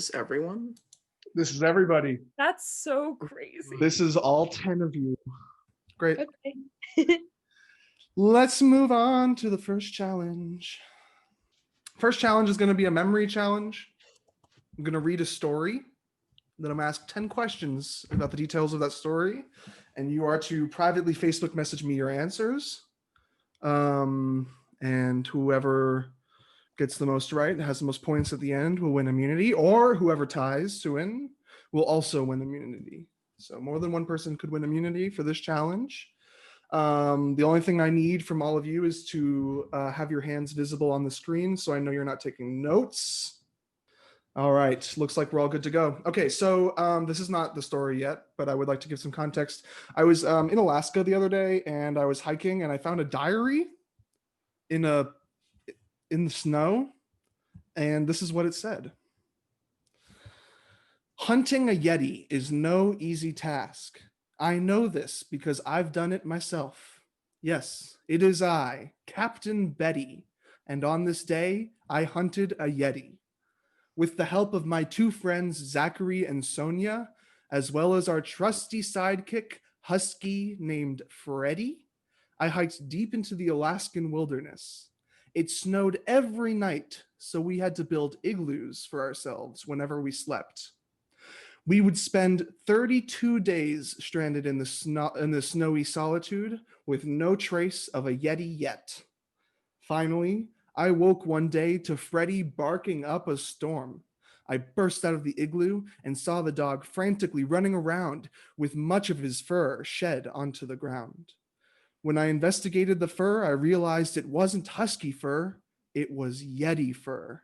this everyone? This is everybody. That's so crazy. This is all 10 of you. Great. Okay. Let's move on to the first challenge. First challenge is going to be a memory challenge. I'm going to read a story. Then I'm going to ask 10 questions about the details of that story. And you are to privately Facebook message me your answers. And whoever gets the most right and has the most points at the end will win immunity, or whoever ties to win will also win immunity. So more than one person could win immunity for this challenge. The only thing I need from all of you is to have your hands visible on the screen so I know you're not taking notes. All right, looks like we're all good to go. Okay, so this is not the story yet, but I would like to give some context. I was in Alaska the other day and I was hiking and I found a diary in the snow, and this is what it said. Hunting a Yeti is no easy task. I know this because I've done it myself. Yes, it is I, Captain Betty, and on this day, I hunted a Yeti. With the help of my two friends, Zachary and Sonia, as well as our trusty sidekick, Husky named Freddy, I hiked deep into the Alaskan wilderness. It snowed every night, so we had to build igloos for ourselves whenever we slept. We would spend 32 days stranded in the snowy solitude with no trace of a Yeti yet. Finally, I woke one day to Freddy barking up a storm. I burst out of the igloo and saw the dog frantically running around with much of his fur shed onto the ground. When I investigated the fur, I realized it wasn't husky fur, it was Yeti fur.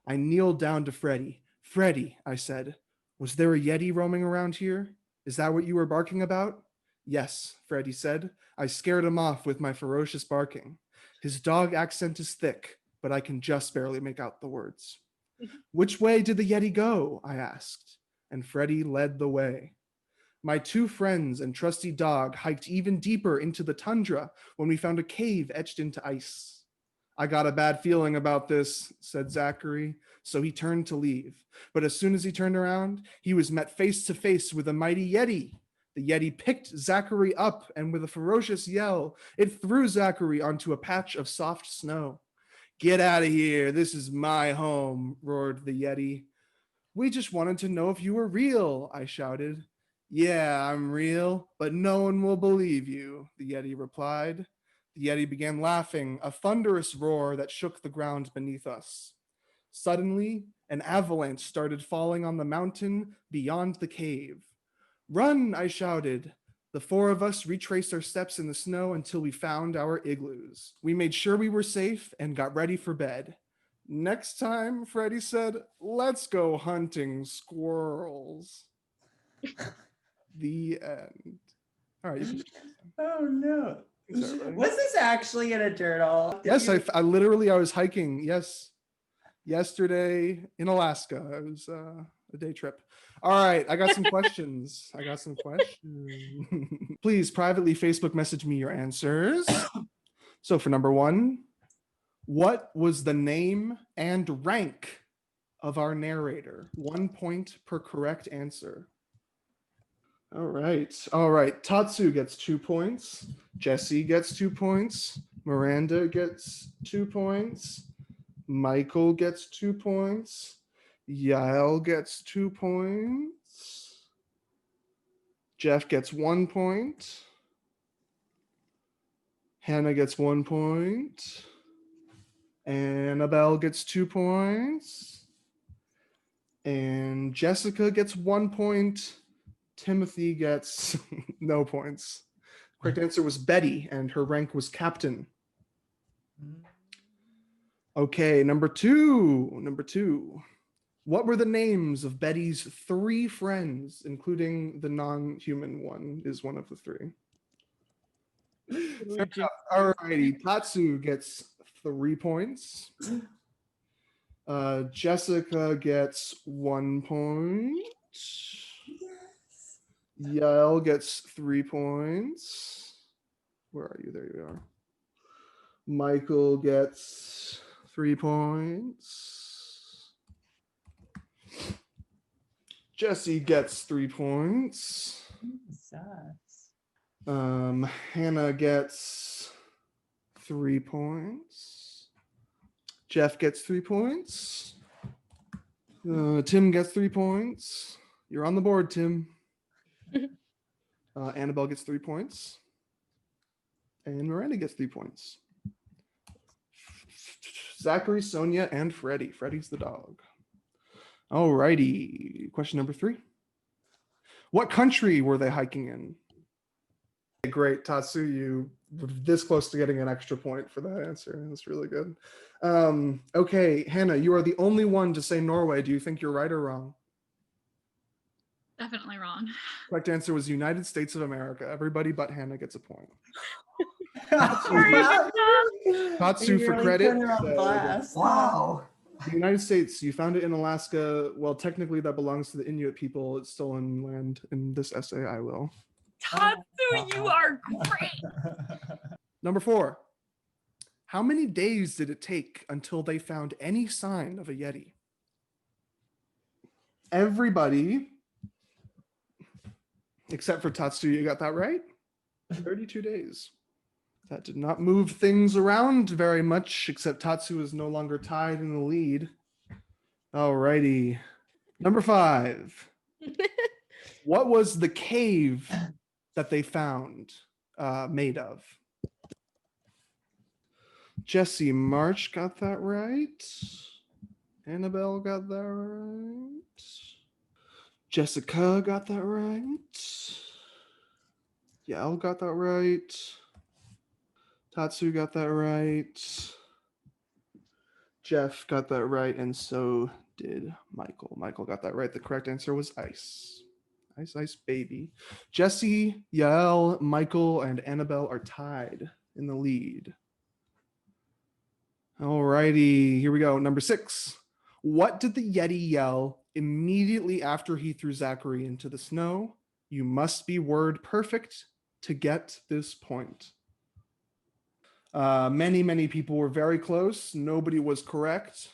I kneeled down to Freddy. Freddy, I said, was there a Yeti roaming around here? Is that what you were barking about? Yes, Freddy said. I scared him off with my ferocious barking. His dog accent is thick, but I can just barely make out the words. Which way did the Yeti go? I asked, and Freddy led the way. My two friends and trusty dog hiked even deeper into the tundra when we found a cave etched into ice. I got a bad feeling about this, said Zachary, so he turned to leave. But as soon as he turned around, he was met face to face with a mighty Yeti. The Yeti picked Zachary up, and with a ferocious yell, it threw Zachary onto a patch of soft snow. Get out of here, this is my home, roared the Yeti. We just wanted to know if you were real, I shouted. Yeah, I'm real, but no one will believe you, the Yeti replied. The Yeti began laughing, a thunderous roar that shook the ground beneath us. Suddenly, an avalanche started falling on the mountain beyond the cave. Run, I shouted. The four of us retraced our steps in the snow until we found our igloos. We made sure we were safe and got ready for bed. Next time, Freddy said, let's go hunting squirrels. The end. All right. Oh no. Exactly. Was this actually in a journal? Yes, I literally, I was hiking. Yes. Yesterday in Alaska. It was a day trip. All right. I got some questions. Please privately Facebook message me your answers. So for number one, what was the name and rank of our narrator? 1 point per correct answer. All right. Tatsu gets 2 points. Jesse gets 2 points. Miranda gets 2 points. Michael gets 2 points. Yael gets 2 points. Jeff gets 1 point. Hannah gets 1 point. Annabelle gets 2 points. And Jessica gets 1 point. Timothy gets no points. Correct answer was Betty, and her rank was captain. Okay, number two. What were the names of Betty's 3 friends, including the non-human one is one of the 3? All righty, Tatsu gets 3 points. Jessica gets 1 point. Yael gets 3 points. Where are you? There you are. Michael gets 3 points. Jesse gets 3 points. Sucks. Hannah gets 3 points. Jeff gets 3 points. Tim gets 3 points. You're on the board, Tim. Annabelle gets 3 points. And Miranda gets 3 points. Zachary, Sonia, and Freddie. Freddie's the dog. Alrighty. Question number 3. What country were they hiking in? Okay, great, Tatsu, you were this close to getting an extra point for that answer. That's really good. Okay, Hannah, you are the only one to say Norway. Do you think you're right or wrong? Definitely wrong. Correct answer was United States of America. Everybody but Hannah gets a point. Wow. Tatsu You for really credit. put her on said, blast. Wow. The United States, you found it in Alaska. Well, technically that belongs to the Inuit people. It's stolen land. In this essay, I will. Tatsu, you are great. Number 4. How many days did it take until they found any sign of a Yeti? Everybody, except for Tatsu, you got that right? 32 days. That did not move things around very much, except Tatsu is no longer tied in the lead. Alrighty. Number 5. What was the cave that they found made of? Jesse March got that right. Annabelle got that right. Jessica got that right. Yael got that right. Tatsu got that right. Jeff got that right, and so did Michael. Michael got that right. The correct answer was ice. Ice, ice, baby. Jesse, Yael, Michael, and Annabelle are tied in the lead. Alrighty, here we go. Number 6. What did the Yeti yell immediately after he threw Zachary into the snow? You must be word perfect to get this point. Many people were very close. Nobody was correct.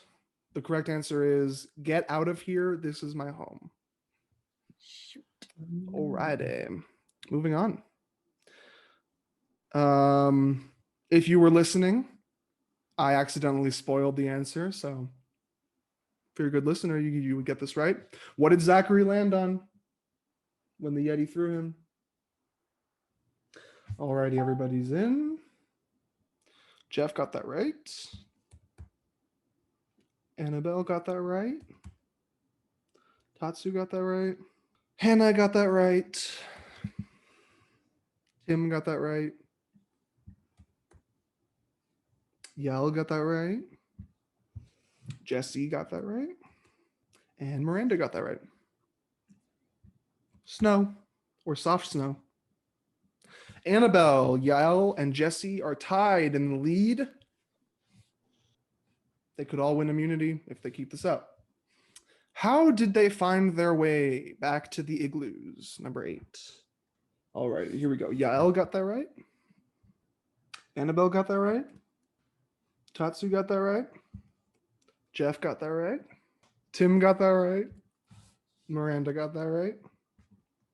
The correct answer is get out of here. This is my home. Shoot. Alrighty, moving on. If you were listening, I accidentally spoiled the answer, so if you're a good listener, you would get this right. What did Zachary land on when the Yeti threw him? Alrighty, everybody's in. Jeff got that right. Annabelle got that right. Tatsu got that right. Hannah got that right. Tim got that right. Yael got that right. Jesse got that right. And Miranda got that right. Snow or soft snow. Annabelle, Yael, and Jesse are tied in the lead. They could all win immunity if they keep this up. How did they find their way back to the igloos? Number 8. All right, here we go. Yael got that right. Annabelle got that right. Tatsu got that right. Jeff got that right. Tim got that right. Miranda got that right.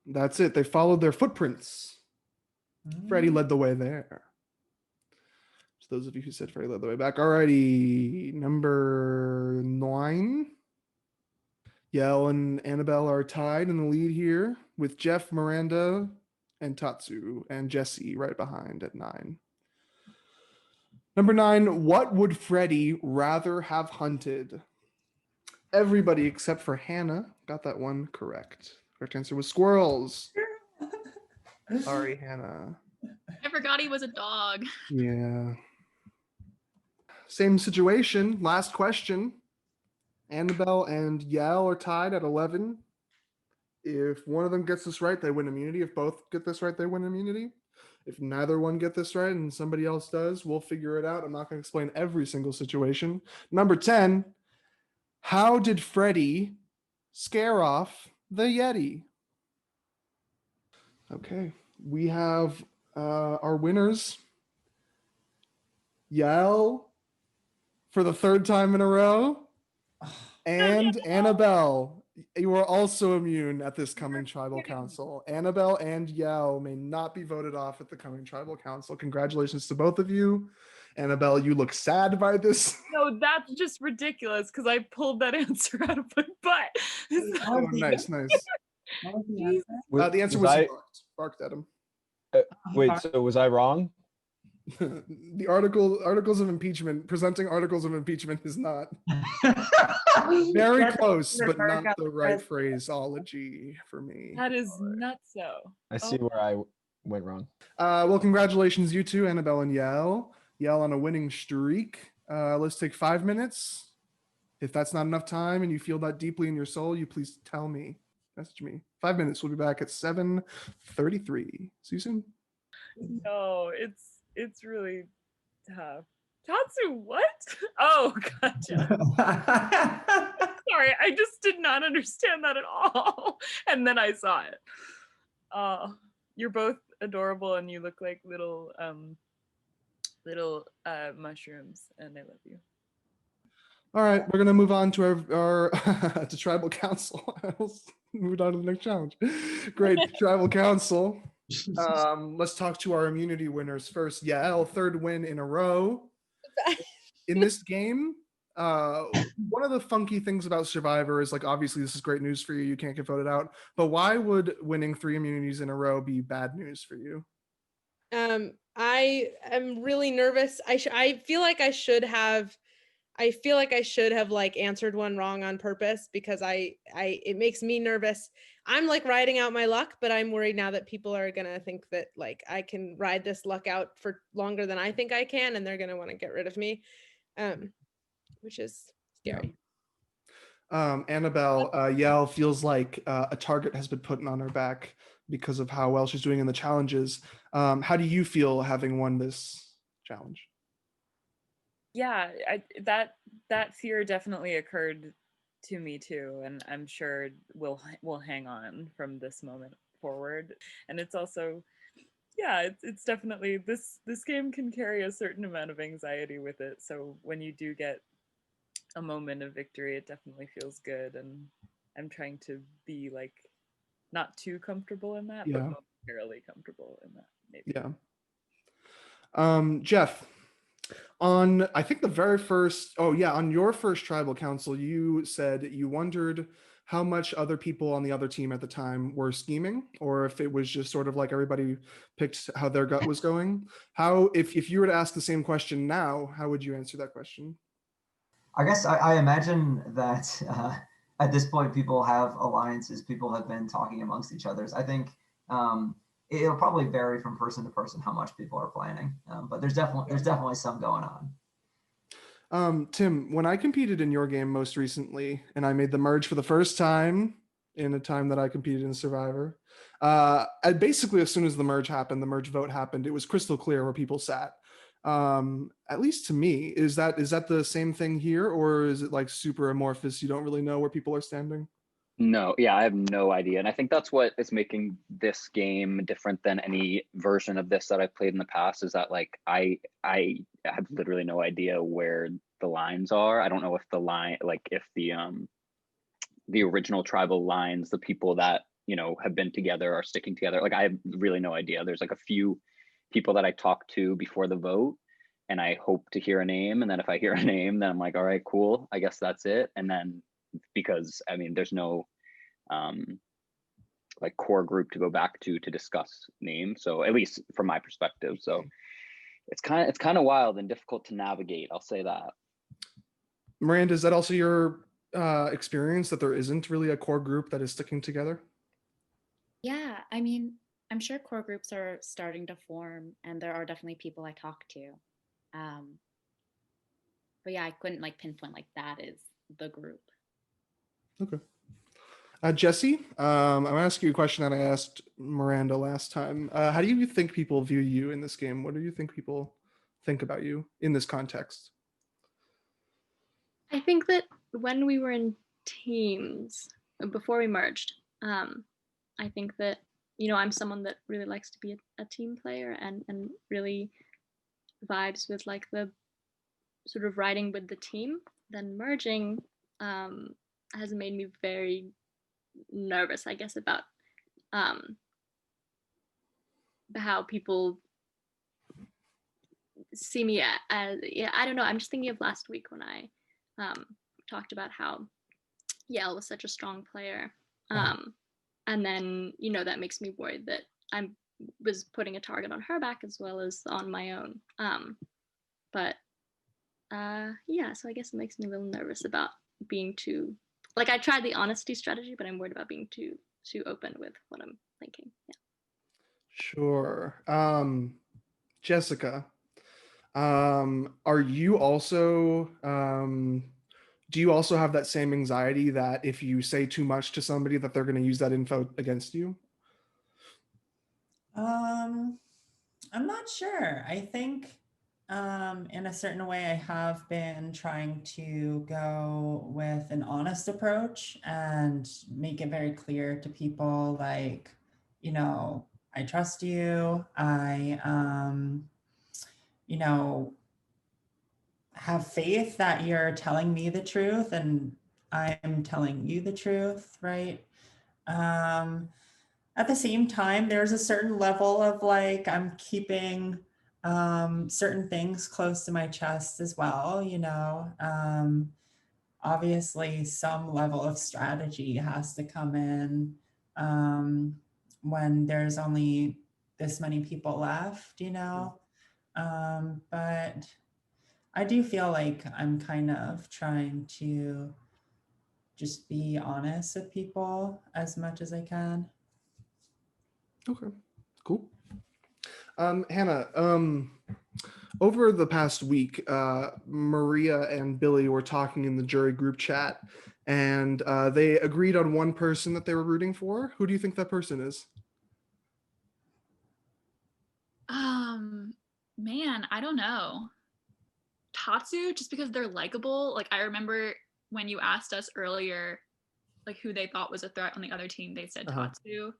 That's it. They followed their footprints. Freddie led the way there. To those of you who said Freddie led the way back. Alrighty, number 9. Yael and Annabelle are tied in the lead here with Jeff, Miranda, and Tatsu, and Jesse right behind at 9. Number 9, what would Freddie rather have hunted? Everybody except for Hannah got that one correct. Correct answer was squirrels. Sorry, Hannah. I forgot he was a dog. Yeah. Same situation. Last question. Annabelle and Yael are tied at 11. If one of them gets this right, they win immunity. If both get this right, they win immunity. If neither one get this right and somebody else does, we'll figure it out. I'm not going to explain every single situation. Number 10, how did Freddie scare off the Yeti? Okay, we have our winners. Yael for the 3rd time in a row, and Annabelle. You are also immune at this coming tribal council. Annabelle and Yao may not be voted off at the coming tribal council. Congratulations to both of you. Annabelle, you look sad by this. No, that's just ridiculous because I pulled that answer out of my butt. Oh, nice. What was the Jesus. answer? The answer Was was I- he barked at him. Wait, so was I wrong? The articles of impeachment, presenting articles of impeachment is not very That's close, but referring not to the right president. phraseology for me. That is nutso. I see where I went wrong. Well, congratulations, you two, Annabelle and Yao. Yao on a winning streak. Let's take 5 minutes. If that's not enough time and you feel that deeply in your soul, you please tell me. Message me. 5 minutes. We'll be back at 7:33. See you soon. No, it's really tough. Tatsu, what? Oh, gotcha. Sorry, I just did not understand that at all. And then I saw it. You're both adorable and you look like little mushrooms, and I love you. All right, we're gonna move on to our to tribal council. Moved on to the next challenge. Great, tribal council. Let's talk to our immunity winners first. Yael, third win in a row. In this game, one of the funky things about Survivor is, like, obviously this is great news for you. You can't get voted out, but why would winning 3 immunities in a row be bad news for you? I am really nervous. I feel like I should have like answered one wrong on purpose because it makes me nervous. I'm like riding out my luck, but I'm worried now that people are gonna think that like I can ride this luck out for longer than I think I can, and they're gonna want to get rid of me, which is scary. Annabelle, Yael feels like a target has been put on her back because of how well she's doing in the challenges. How do you feel having won this challenge? Yeah, that fear definitely occurred to me too, and I'm sure we'll hang on from this moment forward. And it's also, yeah, it's definitely this game can carry a certain amount of anxiety with it. So when you do get a moment of victory, it definitely feels good, and I'm trying to be like not too comfortable in that, but momentarily comfortable in that, maybe. Yeah. Jeff, on I think the very first, on your first tribal council, you said you wondered how much other people on the other team at the time were scheming, or if it was just sort of like everybody picked how their gut was going. How, if you were to ask the same question now, how would you answer that question? I guess I imagine that at this point, people have alliances. People have been talking amongst each others. I think it'll probably vary from person to person how much people are planning, but there's definitely some going on. Tim, when I competed in your game most recently, and I made the merge for the first time in a time that I competed in Survivor, basically as soon as the merge happened, the merge vote happened, it was crystal clear where people sat. At least to me, is that the same thing here, or is it like super amorphous? You don't really know where people are standing? No, yeah, I have no idea. And I think that's what is making this game different than any version of this that I've played in the past, is that like I have literally no idea where the lines are. I don't know if the line, like if the original tribal lines, the people that, you know, have been together are sticking together. Like I have really no idea. There's like a few people that I talked to before the vote, and I hope to hear a name. And then if I hear a name, then I'm like, all right, cool, I guess that's it. And then, because I mean, there's no like core group to go back to discuss names. So at least from my perspective, so it's kind of wild and difficult to navigate. I'll say that. Miranda, is that also your experience, that there isn't really a core group that is sticking together? Yeah, I mean, I'm sure core groups are starting to form, and there are definitely people I talk to. But yeah, I couldn't like pinpoint like that is the group. Okay. Jesse, I'm gonna ask you a question that I asked Miranda last time. How do you think people view you in this game? What do you think people think about you in this context? I think that when we were in teams, before we merged, I think that, you know, I'm someone that really likes to be a team player and really vibes with like the sort of riding with the team. Then merging has made me very nervous, I guess, about how people see me as, yeah, I don't know. I'm just thinking of last week when I talked about how Yale was such a strong player. And then, that makes me worried that I was putting a target on her back as well as on my own. But yeah, so I guess it makes me a little nervous about being too, like, I tried the honesty strategy, but I'm worried about being too open with what I'm thinking. Yeah. Sure. Jessica, are you also do you also have that same anxiety that if you say too much to somebody that they're going to use that info against you? I'm not sure. I think in a certain way I have been trying to go with an honest approach and make it very clear to people, like, I trust you. I have faith that you're telling me the truth and I'm telling you the truth, right? At the same time, there's a certain level of, like, I'm keeping certain things close to my chest as well, obviously some level of strategy has to come in when there's only this many people left, but I do feel like I'm kind of trying to just be honest with people as much as I can. Okay, cool. Hannah, over the past week, Maria and Billy were talking in the jury group chat, and they agreed on one person that they were rooting for. Who do you think that person is? Man, I don't know. Tatsu, just because they're likable. Like, I remember when you asked us earlier, like, who they thought was a threat on the other team, they said Tatsu.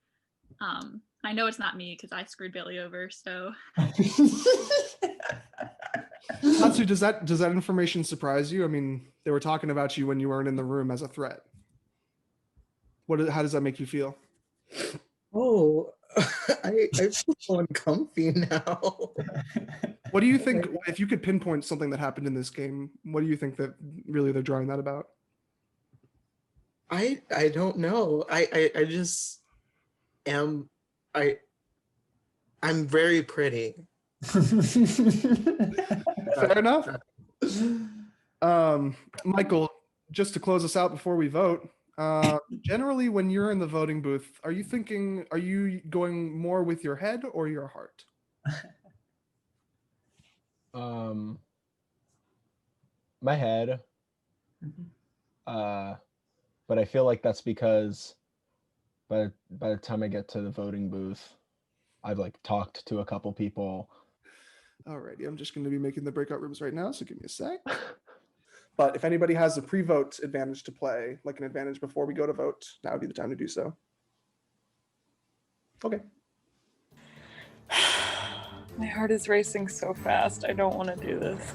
I know it's not me because I screwed Billy over, so. Tatsu, does that information surprise you? I mean, they were talking about you when you weren't in the room as a threat. How does that make you feel? Oh, I feel uncomfy now. What do you think, if you could pinpoint something that happened in this game, what do you think that really they're drawing that about? I don't know. I just am, I'm very pretty. Fair enough. Michael, just to close us out before we vote, generally when you're in the voting booth, are you going more with your head or your heart? My head. But I feel like that's because by the time I get to the voting booth, I've like talked to a couple people. Alrighty, I'm just going to be making the breakout rooms right now, so give me a sec. But if anybody has a pre-vote advantage to play, like an advantage before we go to vote, now would be the time to do so. Okay. My heart is racing so fast. I don't want to do this.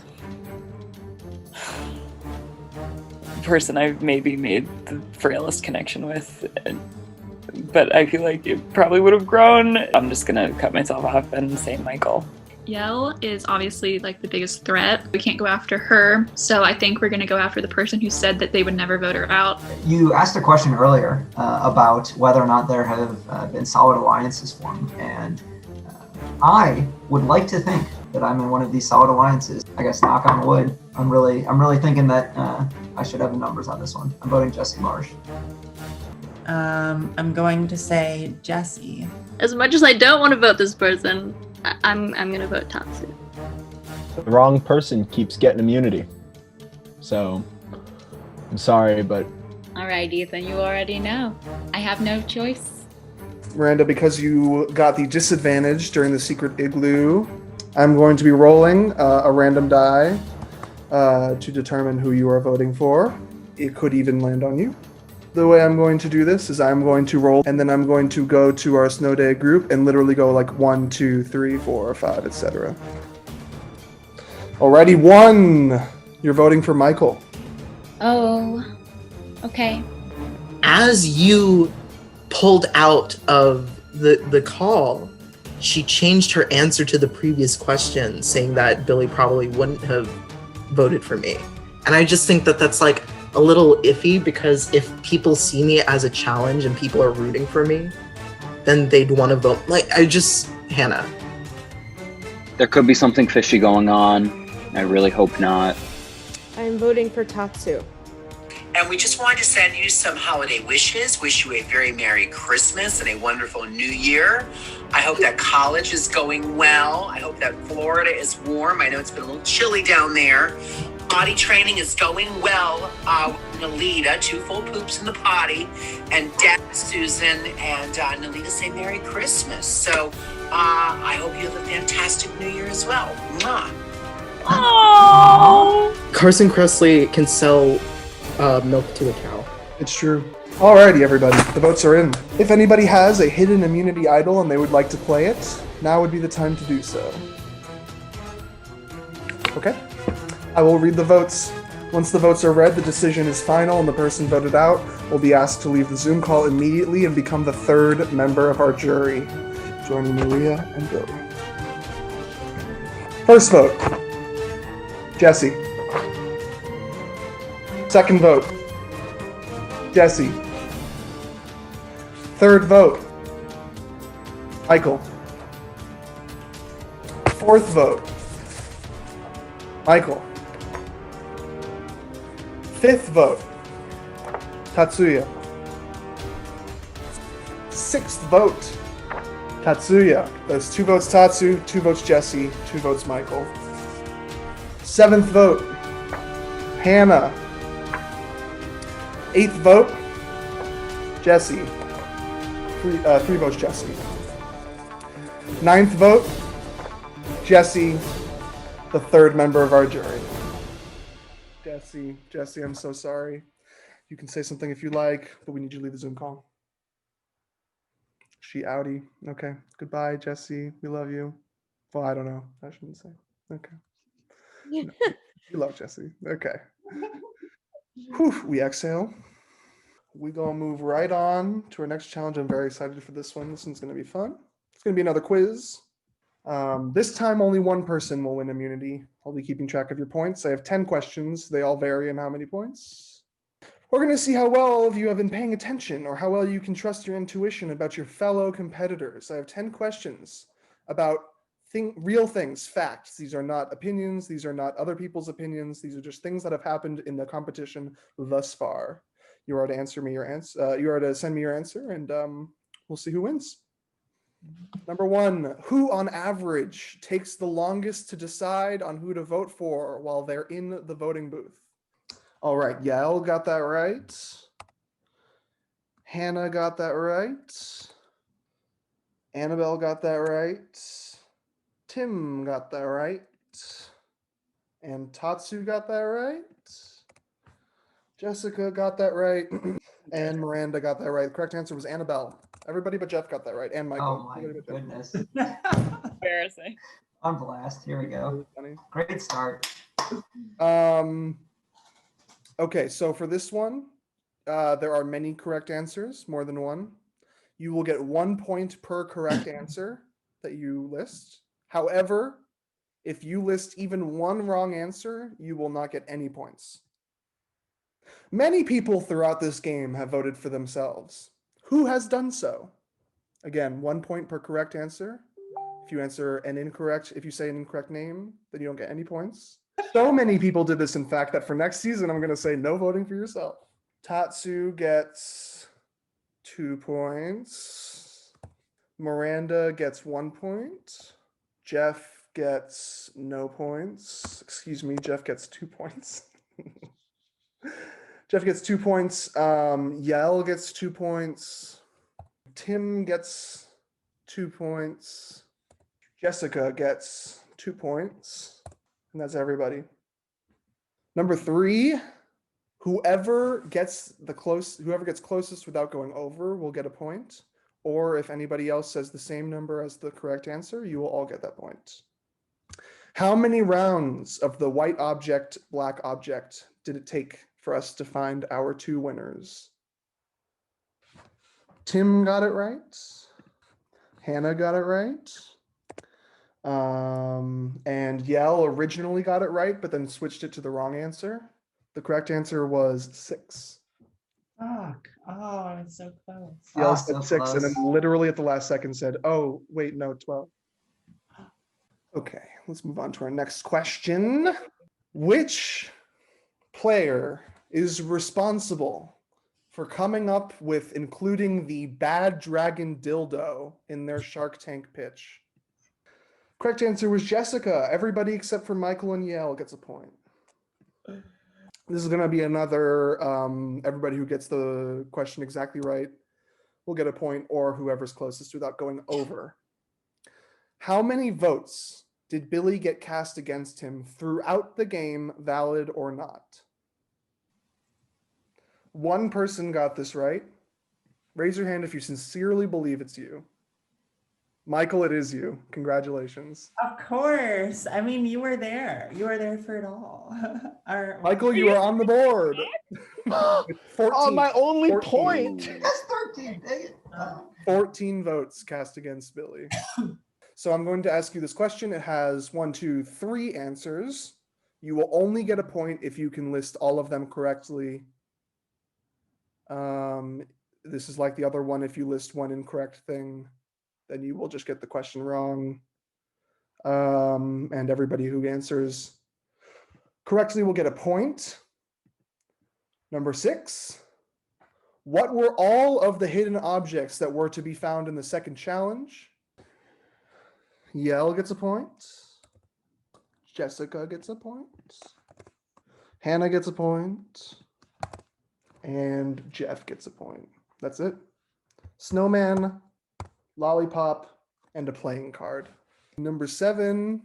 The person I've maybe made the frailest connection with, but I feel like it probably would have grown. I'm just going to cut myself off and say Michael. Yell is obviously like the biggest threat. We can't go after her, so I think we're going to go after the person who said that they would never vote her out. You asked a question earlier about whether or not there have been solid alliances formed, and I would like to think that I'm in one of these solid alliances. I guess knock on wood. I'm really thinking that I should have the numbers on this one. I'm voting Jesse Marsh. I'm going to say Jesse. As much as I don't want to vote this person, I'm gonna vote Tatsu. The wrong person keeps getting immunity. So I'm sorry, but All right, Ethan, you already know. I have no choice. Miranda, because you got the disadvantage during the secret igloo, I'm going to be rolling a random die to determine who you are voting for. It could even land on you. The way I'm going to do this is I'm going to roll, and then I'm going to go to our snow day group and literally go like 1, 2, 3, 4, 5, etc. Alrighty, 1. You're voting for Michael. Oh, okay. as you pulled out of the call, she changed her answer to the previous question, saying that Billy probably wouldn't have voted for me. And I just think that that's like a little iffy, because if people see me as a challenge and people are rooting for me, then they'd want to vote. Like, Hannah. There could be something fishy going on. I really hope not. I'm voting for Tatsu. And we just wanted to send you some holiday wishes. Wish you a very Merry Christmas and a wonderful New Year. I hope that college is going well. I hope that Florida is warm. I know it's been a little chilly down there. Potty training is going well. Nalita, 2 full poops in the potty. And Dad, Susan, and Nalita say Merry Christmas. So I hope you have a fantastic New Year as well. Mwah. Oh. Carson Kressley can sell milk to a cow. It's true. Alrighty, everybody. The votes are in. If anybody has a hidden immunity idol and they would like to play it, now would be the time to do so. Okay. I will read the votes. Once the votes are read, the decision is final and the person voted out will be asked to leave the Zoom call immediately and become the 3rd member of our jury, joining Maria and Billy. First vote, Jesse. Second vote, Jesse. Third vote, Michael. Fourth vote, Michael. Fifth vote, Tatsuya. Sixth vote, Tatsuya. That's 2 votes Tatsu, 2 votes Jesse, 2 votes Michael. Seventh vote, Hannah. 8th vote, Jesse. 3 votes Jesse. 9th vote, Jesse, the 3rd member of our jury. Jesse, I'm so sorry. You can say something if you like, but we need you to leave the Zoom call. She outie. Okay. Goodbye, Jesse. We love you. Well, I don't know. I shouldn't say. Okay. No, we love Jesse. Okay. Whew, we exhale. We're going to move right on to our next challenge. I'm very excited for this one. This one's going to be fun. It's going to be another quiz. This time, only one person will win immunity. I'll be keeping track of your points. I have 10 questions. They all vary in how many points. We're going to see how well all of you have been paying attention or how well you can trust your intuition about your fellow competitors. I have 10 questions about real things, facts. These are not opinions. These are not other people's opinions. These are just things that have happened in the competition thus far. You are to answer me your answer. You are to send me your answer, and we'll see who wins. Number 1, who on average takes the longest to decide on who to vote for while they're in the voting booth? All right, Yael got that right. Hannah got that right. Annabelle got that right. Tim got that right. And Tatsu got that right. Jessica got that right. And Miranda got that right. The correct answer was Annabelle. Everybody but Jeff got that right, and Michael. Oh my goodness. Embarrassing. On blast. Here we go. Great start. Okay, so for this one, there are many correct answers, more than one. You will get 1 point per correct answer that you list. However, if you list even one wrong answer, you will not get any points. Many people throughout this game have voted for themselves. Who has done so? Again, 1 point per correct answer. If you say an incorrect name, then you don't get any points. So many people did this, in fact, that for next season, I'm going to say no voting for yourself. Tatsu gets 2 points. Miranda gets 1 point. Jeff gets no points. Excuse me, Jeff gets 2 points. Jeff gets 2 points. Yael gets 2 points. Tim gets 2 points. Jessica gets 2 points. And that's everybody. Number 3, whoever gets closest without going over will get a point. Or if anybody else says the same number as the correct answer, you will all get that point. How many rounds of the white object, black object did it take for us to find our 2 winners? Tim got it right. Hannah got it right. And Yell originally got it right, but then switched it to the wrong answer. The correct answer was 6. Fuck. Oh, it's so close. Yell Ah, said so 6, and then close. literally at the last second said, oh, wait, no, 12. Okay, let's move on to our next question. Which player is responsible for coming up with including the bad dragon dildo in their Shark Tank pitch? Correct answer was Jessica. Everybody except for Michael and Yale gets a point. This is going to be another, everybody who gets the question exactly right will get a point, or whoever's closest without going over. How many votes did Billy get cast against him throughout the game, valid or not? One person got this right. Raise your hand if you sincerely believe it's you. Michael, it is you. Congratulations. Of course. I mean, you were there. You were there for it all. Michael, you are on the board. 14, my only 14. point. That's 13. Dang it. 14 votes cast against Billy. So I'm going to ask you this question. It has 1, 2, 3 answers. You will only get a point if you can list all of them correctly. This is like the other one. If you list one incorrect thing, then you will just get the question wrong. And everybody who answers correctly will get a point. Number 6. What were all of the hidden objects that were to be found in the second challenge? Yell gets a point. Jessica gets a point. Hannah gets a point. And Jeff gets a point. That's it. Snowman, lollipop, and a playing card. Number 7.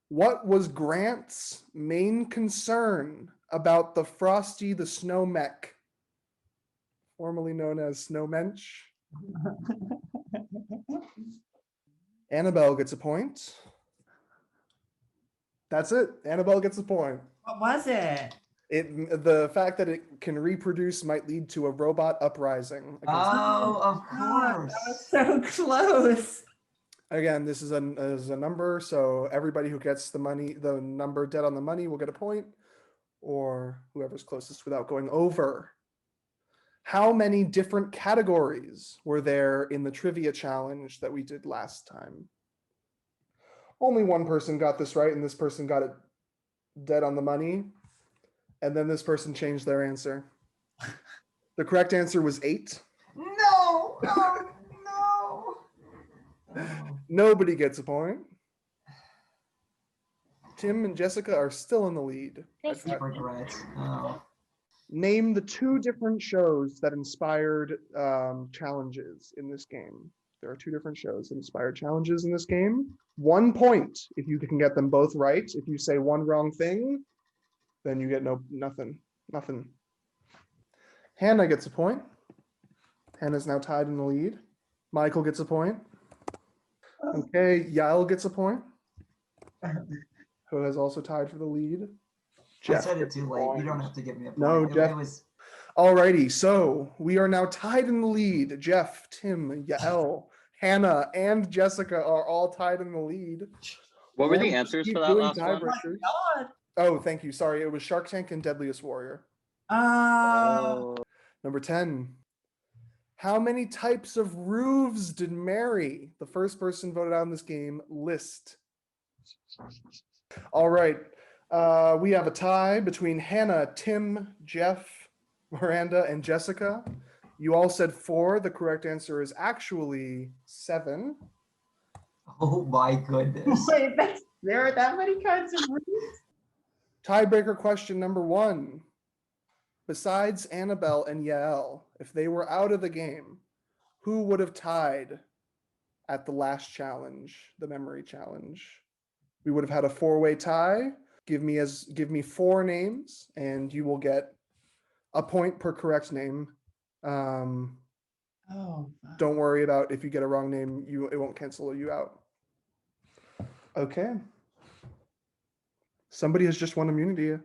What was Grant's main concern about the Frosty the Snow Mech, formerly known as Snowmensch? Annabelle gets a point. That's it. Annabelle gets a point. What was it? The fact that it can reproduce might lead to a robot uprising. Oh, of course. That was so close. Again, this is a number, so everybody who gets the money, the number dead on the money, will get a point, or whoever's closest without going over. How many different categories were there in the trivia challenge that we did last time? Only one person got this right, and this person got it dead on the money. And then this person changed their answer. The correct answer was 8. No, no, no. Nobody gets a point. Tim and Jessica are still in the lead. Deep regret. Oh. Name the 2 different shows that inspired challenges in this game. There are 2 different shows that inspired challenges in this game. 1 point if you can get them both right. If you say one wrong thing, then you get nothing. Hannah gets a point. Hannah's now tied in the lead. Michael gets a point. Okay, Yael gets a point, who has also tied for the lead. I said it too late. You don't have to give me a point. No, Jeff. It was... Alrighty, so we are now tied in the lead. Jeff, Tim, Yael, Hannah, and Jessica are all tied in the lead. What were the Let's answers keep for that doing last one? tiebreakers. God. Oh, thank you. Sorry, it was Shark Tank and Deadliest Warrior. Number 10. How many types of roofs did Mary, the first person voted on this game, list? All right. We have a tie between Hannah, Tim, Jeff, Miranda, and Jessica. You all said 4. The correct answer is actually 7. Oh my goodness. Wait, there are that many kinds of roofs? Tiebreaker question number 1. Besides Annabelle and Yael, if they were out of the game, who would have tied at the last challenge, the memory challenge? We would have had a 4-way tie. Give me 4 names, and you will get a point per correct name. Don't worry about if you get a wrong name, it won't cancel you out. Okay. Somebody has just won immunity.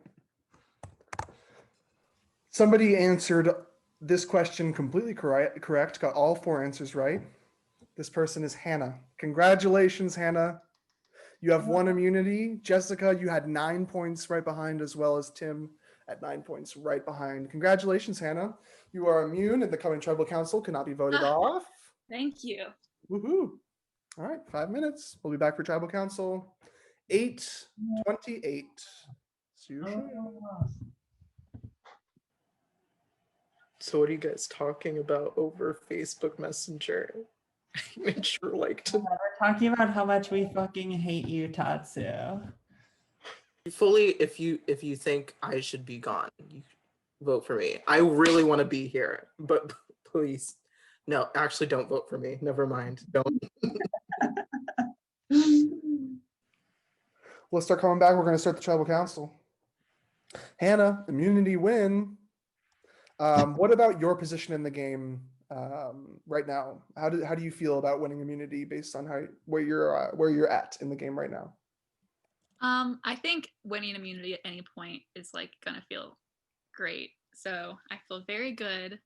Somebody answered this question completely correct, got all 4 answers right. This person is Hannah. Congratulations, Hannah. You have 1 immunity. Jessica, you had 9 points right behind, as well as Tim at 9 points right behind. Congratulations, Hannah. You are immune, and the coming tribal council cannot be voted off. Thank you. Woohoo. All right, 5 minutes. We'll be back for tribal council. 8:28. See you shortly. So what are you guys talking about over Facebook Messenger? Make sure to We're talking about how much we fucking hate you, Tatsu. fully, if you think I should be gone, you vote for me. I really want to be here, but please, no, actually don't vote for me. Never mind. Don't. Let's start coming back. We're going to start the tribal council. Hannah, immunity win. What about your position in the game right now? How do you feel about winning immunity based on where you're at in the game right now? I think winning immunity at any point is like gonna feel great. So I feel very good.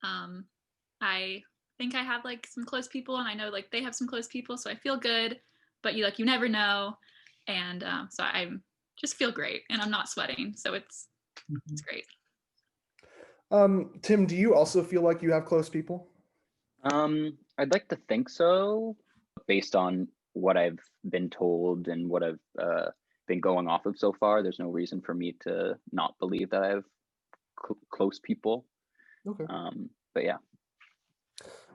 I think I have like some close people, and I know like they have some close people, so I feel good. But you never know, and so I just feel great, and I'm not sweating, so it's great. Tim, do you also feel like you have close people? I'd like to think so, based on what I've been told and what I've been going off of so far. There's no reason for me to not believe that I have close people. Okay. But yeah.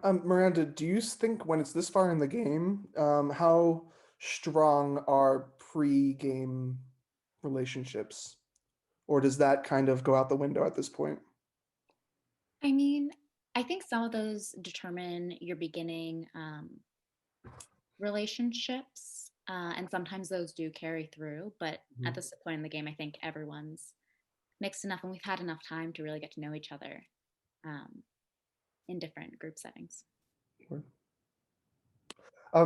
Miranda, do you think when it's this far in the game, how strong are pre-game relationships, or does that kind of go out the window at this point? I mean, I think some of those determine your beginning relationships, and sometimes those do carry through. But at this point in the game, I think everyone's mixed enough, and we've had enough time to really get to know each other in different group settings.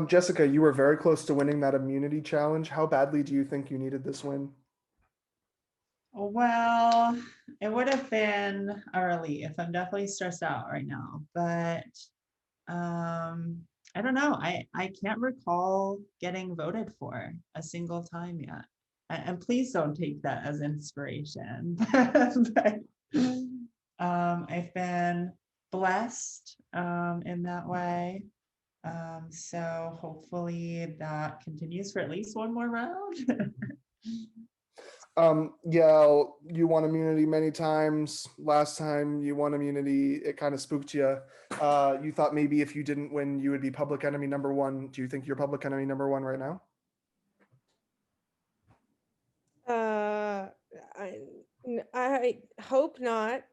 Jessica, you were very close to winning that immunity challenge. How badly do you think you needed this win? Well, it would have been a relief. I'm definitely stressed out right now, but I don't know. I can't recall getting voted for a single time yet. And please don't take that as inspiration. But, I've been blessed in that way. So hopefully that continues for at least one more round. Yeah, you won immunity many times. Last time you won immunity, it kind of spooked you. You thought maybe if you didn't win, you would be public enemy number 1. Do you think you're public enemy number 1 right now? I hope not.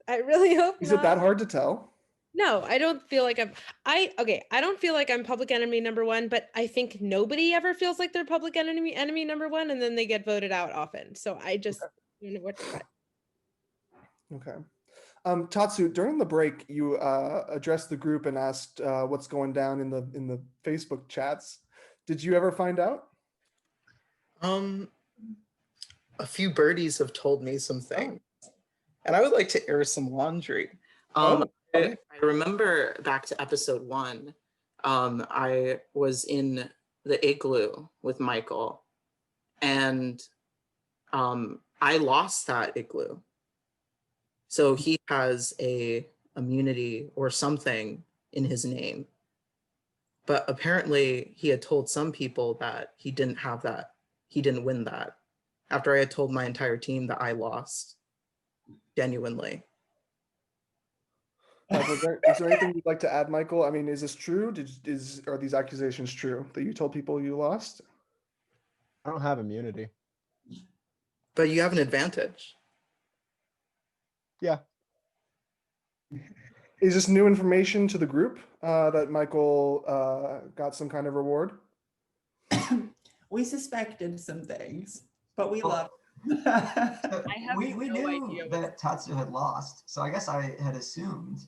I really hope Is not. it that hard to tell? No, I don't feel like I don't feel like I'm public enemy number 1, but I think nobody ever feels like they're public enemy number 1, and then they get voted out often. So I just don't know what to cut. Okay. Tatsu, during the break, you addressed the group and asked what's going down in the Facebook chats. Did you ever find out? A few birdies have told me some things, and I would like to air some laundry. Okay. I remember back to episode 1, I was in the igloo with Michael, and I lost that igloo. So he has a immunity or something in his name. But apparently he had told some people that he didn't have that. He didn't win that. After I had told my entire team that I lost, genuinely. Is there anything you'd like to add, Michael? I mean, is this true? Are these accusations true that you told people you lost? I don't have immunity. But you have an advantage. Yeah. Is this new information to the group that Michael got some kind of reward? We suspected some things, but we love. We knew that Tatsu had lost, so I guess I had assumed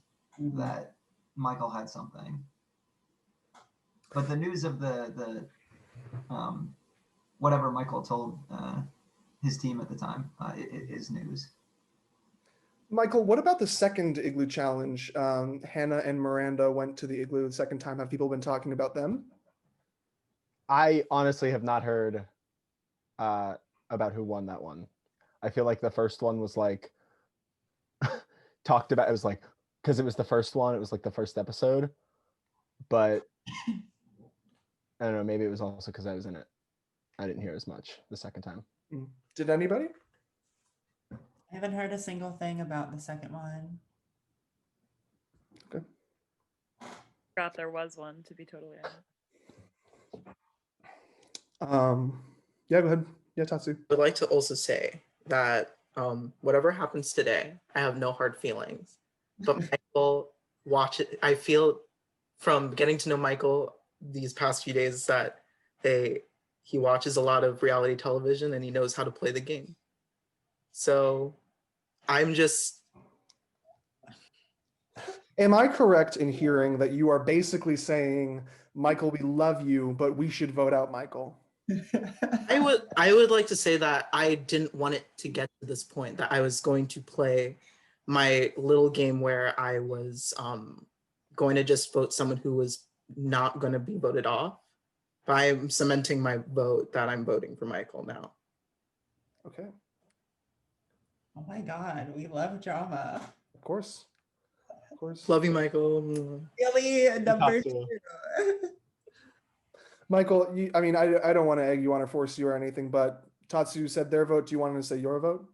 that Michael had something. But the news of the whatever Michael told his team at the time is news. Michael, what about the second igloo challenge? Hannah and Miranda went to the igloo the second time. Have people been talking about them? I honestly have not heard about who won that one. I feel like the first one was like talked about. It was like because it was the first one. It was like the first episode, but I don't know. Maybe it was also because I was in it. I didn't hear as much the second time. Did anybody? I haven't heard a single thing about the second one. Okay. Forgot there was one, to be totally honest. Yeah, go ahead. Yeah, Tatsu. I would like to also say that whatever happens today, I have no hard feelings. But Michael, watch it. I feel from getting to know Michael these past few days that he watches a lot of reality television and he knows how to play the game. So I'm just... Am I correct in hearing that you are basically saying, Michael, we love you, but we should vote out Michael? I would like to say that I didn't want it to get to this point, that I was going to play my little game where I was going to just vote someone who was not going to be voted off. But I'm cementing my vote that I'm voting for Michael now. Okay. Oh my God, we love drama. Of course. Of course. Love you, Michael. Really? Number two. Michael, I don't want to egg you on or force you or anything, but Tatsu said their vote. Do you want to say your vote?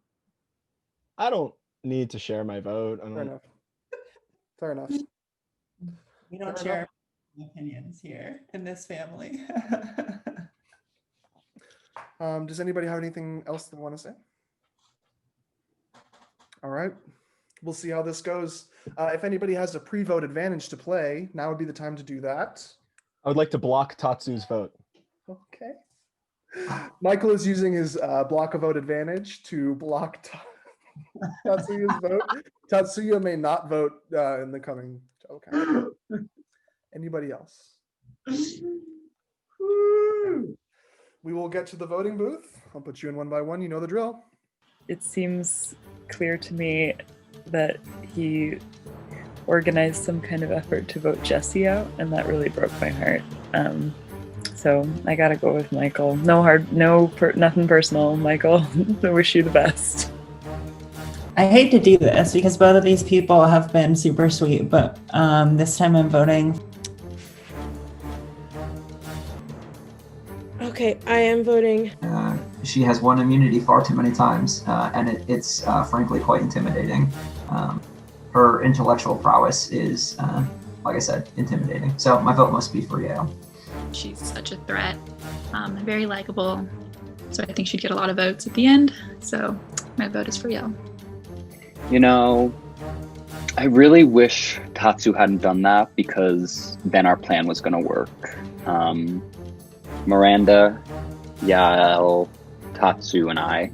I don't need to share my vote. Fair enough. Fair enough. We don't share opinions here in this family. Does anybody have anything else they want to say? All right. We'll see how this goes. If anybody has a pre-vote advantage to play, now would be the time to do that. I would like to block Tatsu's vote. Okay. Michael is using his block a vote advantage to block Tatsuya's vote. Tatsuya may not vote in the coming. Okay. Anybody else? We will get to the voting booth. I'll put you in one by one. You know the drill. It seems clear to me that he organized some kind of effort to vote Jesse out, and that really broke my heart. So I gotta go with Michael. Nothing personal, Michael. I wish you the best. I hate to do this because both of these people have been super sweet, but this time I'm voting. Okay, I am voting. She has won immunity far too many times, and it's frankly quite intimidating. Her intellectual prowess is, like I said, intimidating. So my vote must be for Yale. She's such a threat, very likable, so I think she'd get a lot of votes at the end. So my vote is for Yale. You know, I really wish Tatsu hadn't done that because then our plan was going to work. Miranda, Yael, Tatsu, and I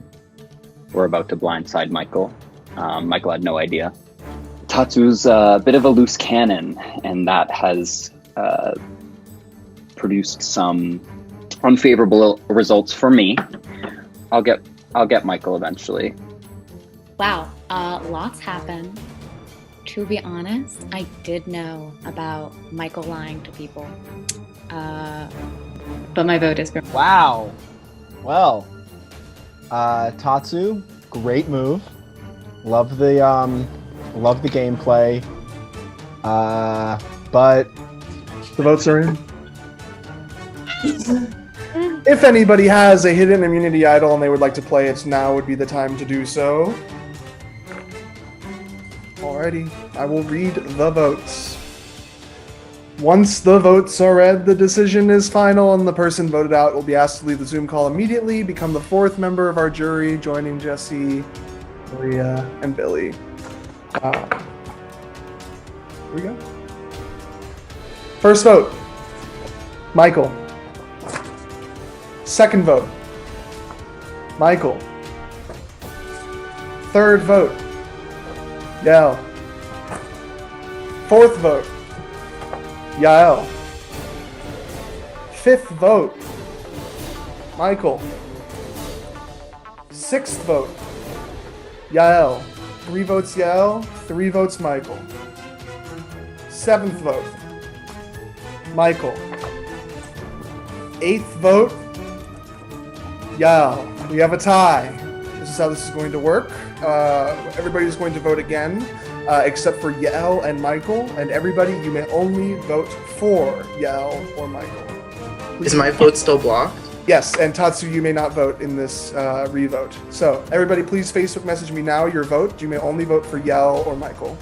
were about to blindside Michael. Michael had no idea. Tatsu's a bit of a loose cannon, and that has produced some unfavorable results for me. I'll get Michael eventually. Wow, lots happened. To be honest, I did know about Michael lying to people. But my vote is for... Wow. Well, Tatsu, great move. Love the gameplay. But the votes are in. If anybody has a hidden immunity idol and they would like to play it, now would be the time to do so. Alrighty, I will read the votes. Once the votes are read, the decision is final, and the person voted out will be asked to leave the Zoom call immediately, become the fourth member of our jury, joining Jesse, Maria, and Billy. Here we go. First vote, Michael. Second vote, Michael. Third vote, Yael. Fourth vote, Yael. Fifth vote, Michael. Sixth vote, Yael. 3 votes Yell, 3 votes Michael. 7th vote, Michael. 8th vote, Yell. We have a tie. This is how this is going to work. Everybody's going to vote again, except for Yell and Michael. And everybody, you may only vote for Yell or Michael. Please. Is my vote still blocked? Yes, and Tatsu, you may not vote in this re-vote. So everybody, please Facebook message me now your vote. You may only vote for Yell or Michael.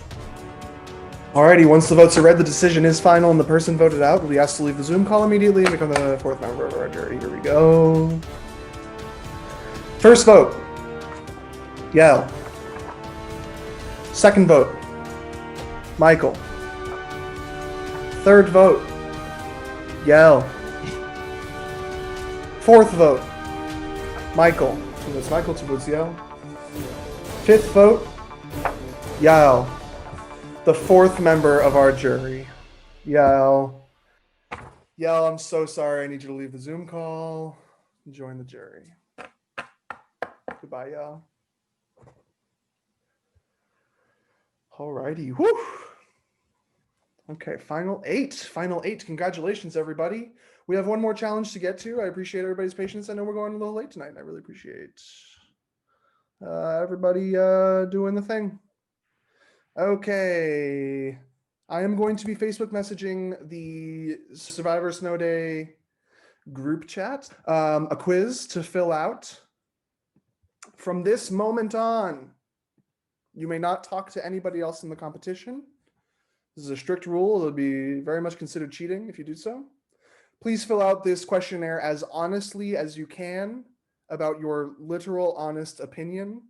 Alrighty, once the votes are read, the decision is final and the person voted out will be asked to leave the Zoom call immediately and become the 4th member of our jury. Here we go. First vote, Yell. 2nd vote, Michael. 3rd vote, Yell. 4th vote, Michael. 2 votes Michael, 2 votes Yell. 5th vote, Yell. The 4th member of our jury. Yell. Yell, I'm so sorry. I need you to leave the Zoom call and join the jury. Goodbye, Yell. Alrighty. Whew. Okay, final 8. Final 8. Congratulations, everybody. We have one more challenge to get to. I appreciate everybody's patience. I know we're going a little late tonight, and I really appreciate everybody doing the thing. Okay. I am going to be Facebook messaging the Survivor Snow Day group chat, a quiz to fill out. From this moment on, you may not talk to anybody else in the competition. This is a strict rule. It'll be very much considered cheating if you do so. Please fill out this questionnaire as honestly as you can about your literal, honest opinion.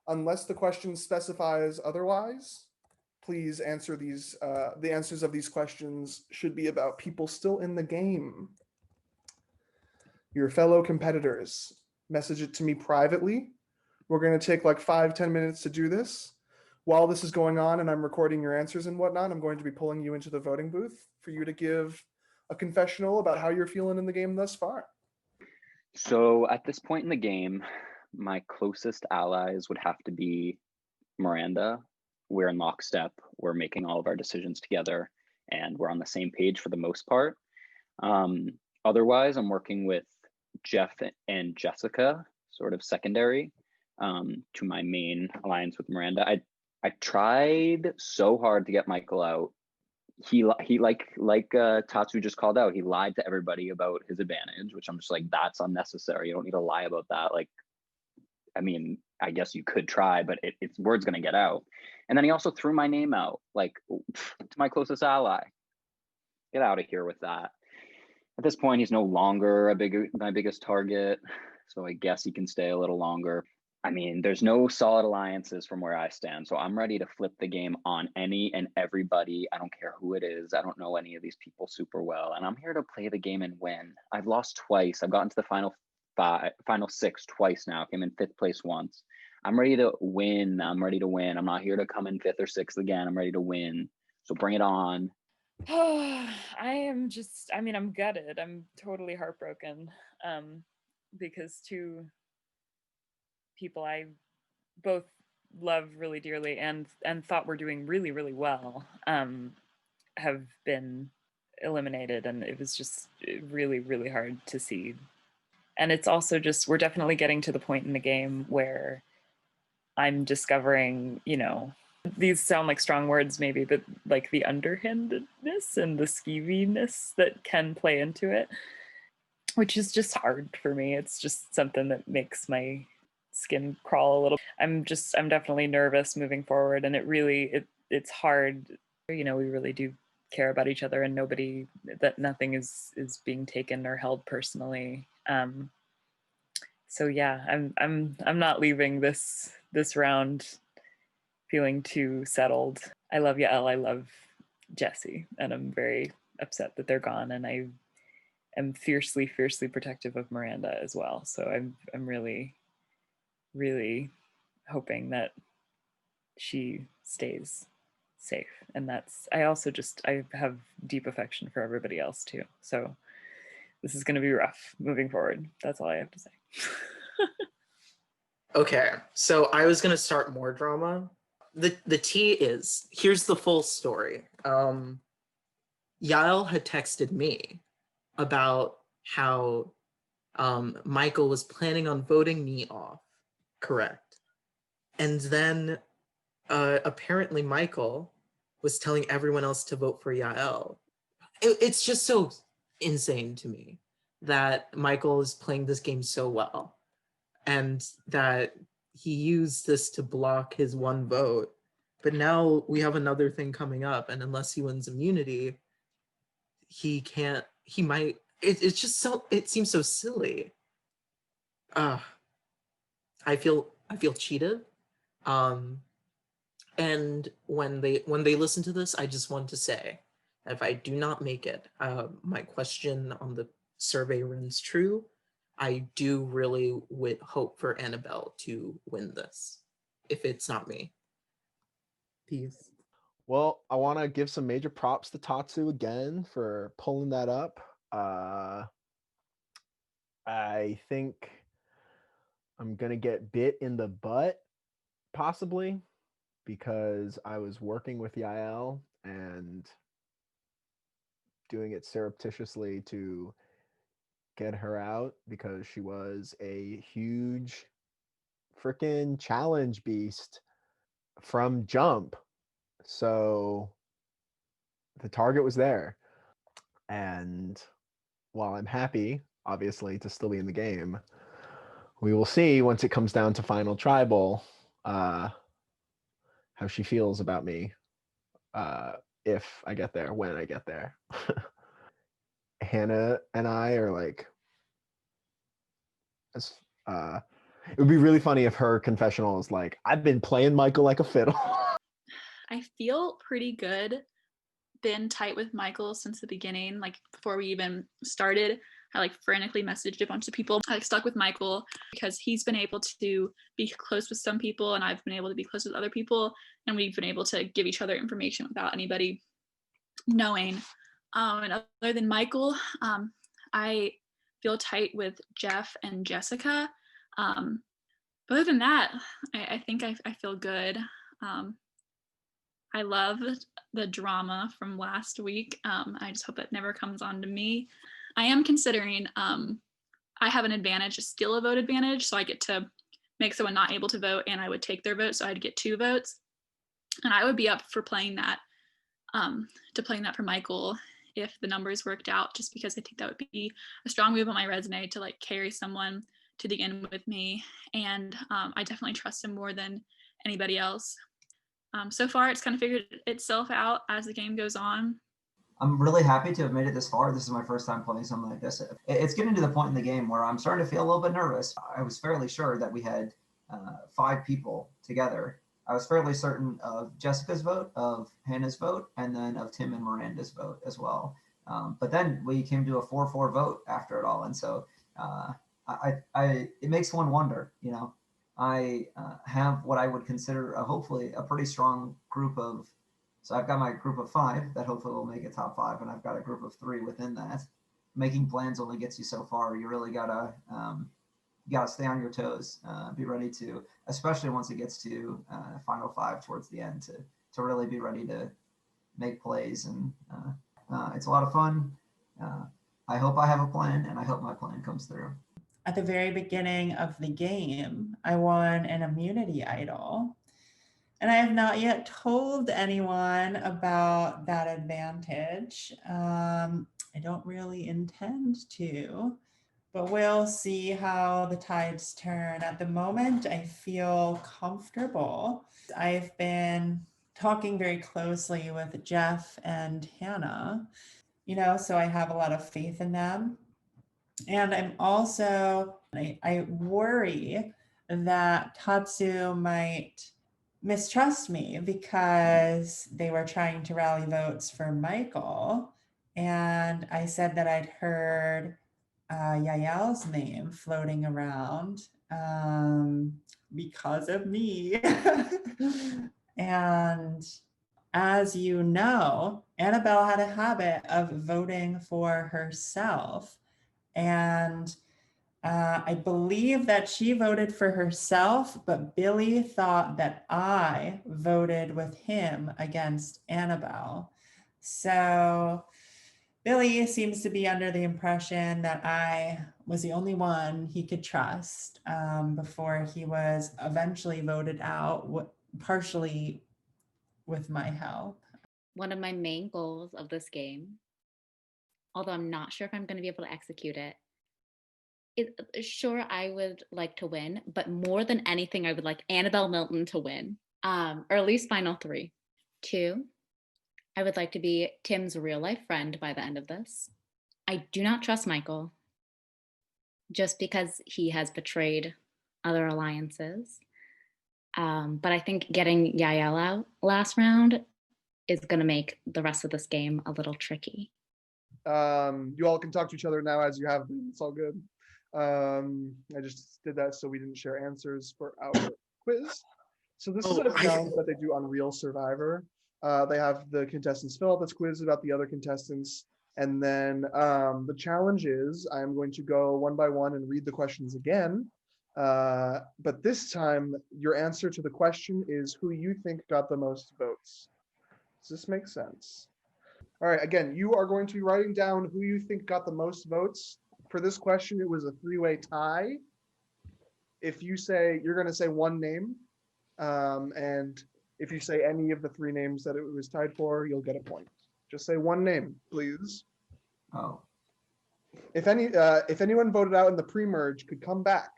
Unless the question specifies otherwise, please answer these. The answers of these questions should be about people still in the game. Your fellow competitors. Message it to me privately. We're going to take like 5-10 minutes to do this. While this is going on and I'm recording your answers and whatnot, I'm going to be pulling you into the voting booth for you to give a confessional about how you're feeling in the game thus far. So at this point in the game, my closest allies would have to be Miranda. We're in lockstep. We're making all of our decisions together, and we're on the same page for the most part. Otherwise, I'm working with Jeff and Jessica, sort of secondary to my main alliance with Miranda. I tried so hard to get Michael out. He like Tatsu just called out, he lied to everybody about his advantage, which I'm just like, that's unnecessary. You don't need to lie about that. Like, I mean, I guess you could try, but it's word's gonna get out. And then he also threw my name out, like, to my closest ally. Get out of here with that. At this point, he's no longer my biggest target, so I guess he can stay a little longer. I mean, there's no solid alliances from where I stand, so I'm ready to flip the game on any and everybody. I don't care who it is. I don't know any of these people super well, and I'm here to play the game and win. I've lost twice. I've gotten to the final 6 twice now. Came in 5th place once. I'm ready to win. I'm ready to win. I'm not here to come in 5th or 6th again. I'm ready to win. So bring it on. I'm gutted. I'm totally heartbroken because 2 people I both love really dearly and thought were doing really, really well have been eliminated, and it was just really, really hard to see. And it's also just, we're definitely getting to the point in the game where I'm discovering, these sound like strong words maybe, but like the underhandedness and the skeeviness that can play into it, which is just hard for me. It's just something that makes my skin crawl a little. I'm definitely nervous moving forward, and it's hard. We really do care about each other, and nothing is being taken or held personally. So yeah, I'm not leaving this round feeling too settled. I love Yael, I love Jesse, and I'm very upset that they're gone, and I am fiercely protective of Miranda as well. So I'm really, really hoping that she stays safe. And I have deep affection for everybody else too. So this is going to be rough moving forward. That's all I have to say. Okay, so I was gonna start more drama. The tea is, here's the full story. Yael had texted me about how Michael was planning on voting me off, correct? And then apparently Michael was telling everyone else to vote for Yael. It's just so insane to me that Michael is playing this game so well and that he used this to block his one vote. But now we have another thing coming up, and unless he wins immunity, he might, it's just so, it seems so silly. I feel cheated. And when they listen to this, I just want to say, if I do not make it, my question on the survey rings true. I do really hope for Annabelle to win this, if it's not me. Peace. Well, I want to give some major props to Tatsu again for pulling that up. I think I'm going to get bit in the butt, possibly, because I was working with Yael and doing it surreptitiously to get her out because she was a huge freaking challenge beast from jump. So the target was there. And while I'm happy, obviously, to still be in the game, we will see once it comes down to final tribal how she feels about me if I get there, when I get there. Hannah and I are like, it would be really funny if her confessional is like, I've been playing Michael like a fiddle. I feel pretty good. Been tight with Michael since the beginning. Like before we even started, I like frantically messaged a bunch of people. I like stuck with Michael because he's been able to be close with some people and I've been able to be close with other people, and we've been able to give each other information without anybody knowing. And other than Michael, I feel tight with Jeff and Jessica. But other than that, I think I feel good. I love the drama from last week. I just hope it never comes on to me. I am considering, I have an advantage, still a vote advantage, so I get to make someone not able to vote and I would take their vote, so I'd get 2 votes. And I would be up for playing that, for Michael if the numbers worked out, just because I think that would be a strong move on my resume to like carry someone to the end with me. And I definitely trust him more than anybody else. So far, it's kind of figured itself out as the game goes on. I'm really happy to have made it this far. This is my first time playing something like this. It's getting to the point in the game where I'm starting to feel a little bit nervous. I was fairly sure that we had 5 people together. I was fairly certain of Jessica's vote, of Hannah's vote, and then of Tim and Miranda's vote as well. But then we came to a 4-4 vote after it all. And so it makes one wonder, you know. I have what I would consider hopefully a pretty strong group of, so I've got my group of 5 that hopefully will make it top 5, and I've got a group of 3 within that. Making plans only gets you so far. You really gotta stay on your toes, be ready to, especially once it gets to final 5 towards the end, to really be ready to make plays. And it's a lot of fun. I hope I have a plan, and I hope my plan comes through. At the very beginning of the game, I won an immunity idol. And I have not yet told anyone about that advantage. I don't really intend to, but we'll see how the tides turn. At the moment, I feel comfortable. I've been talking very closely with Jeff and Hannah, you know, so I have a lot of faith in them. And I'm also, I worry that Tatsu might mistrust me because they were trying to rally votes for Michael. And I said that I'd heard Yael's name floating around because of me. And as you know, Annabelle had a habit of voting for herself. And I believe that she voted for herself, but Billy thought that I voted with him against Annabelle. So Billy seems to be under the impression that I was the only one he could trust before he was eventually voted out, partially with my help. One of my main goals of this game, although I'm not sure if I'm going to be able to execute it, sure, I would like to win, but more than anything, I would like Annabelle Milton to win, or at least final 3. 2, I would like to be Tim's real life friend by the end of this. I do not trust Michael just because he has betrayed other alliances. But I think getting Yael out last round is going to make the rest of this game a little tricky. You all can talk to each other now as you have been. It's all good. I just did that so we didn't share answers for our quiz. So this is a challenge that they do on Real Survivor. They have the contestants fill out this quiz about the other contestants. And then the challenge is I'm going to go one by one and read the questions again. But this time, your answer to the question is who you think got the most votes. Does this make sense? All right, again, you are going to be writing down who you think got the most votes. For this question, it was a 3-way tie. If you say, you're going to say one name, and if you say any of the 3 names that it was tied for, you'll get a point. Just say one name, please. Oh. If anyone voted out in the pre-merge could come back,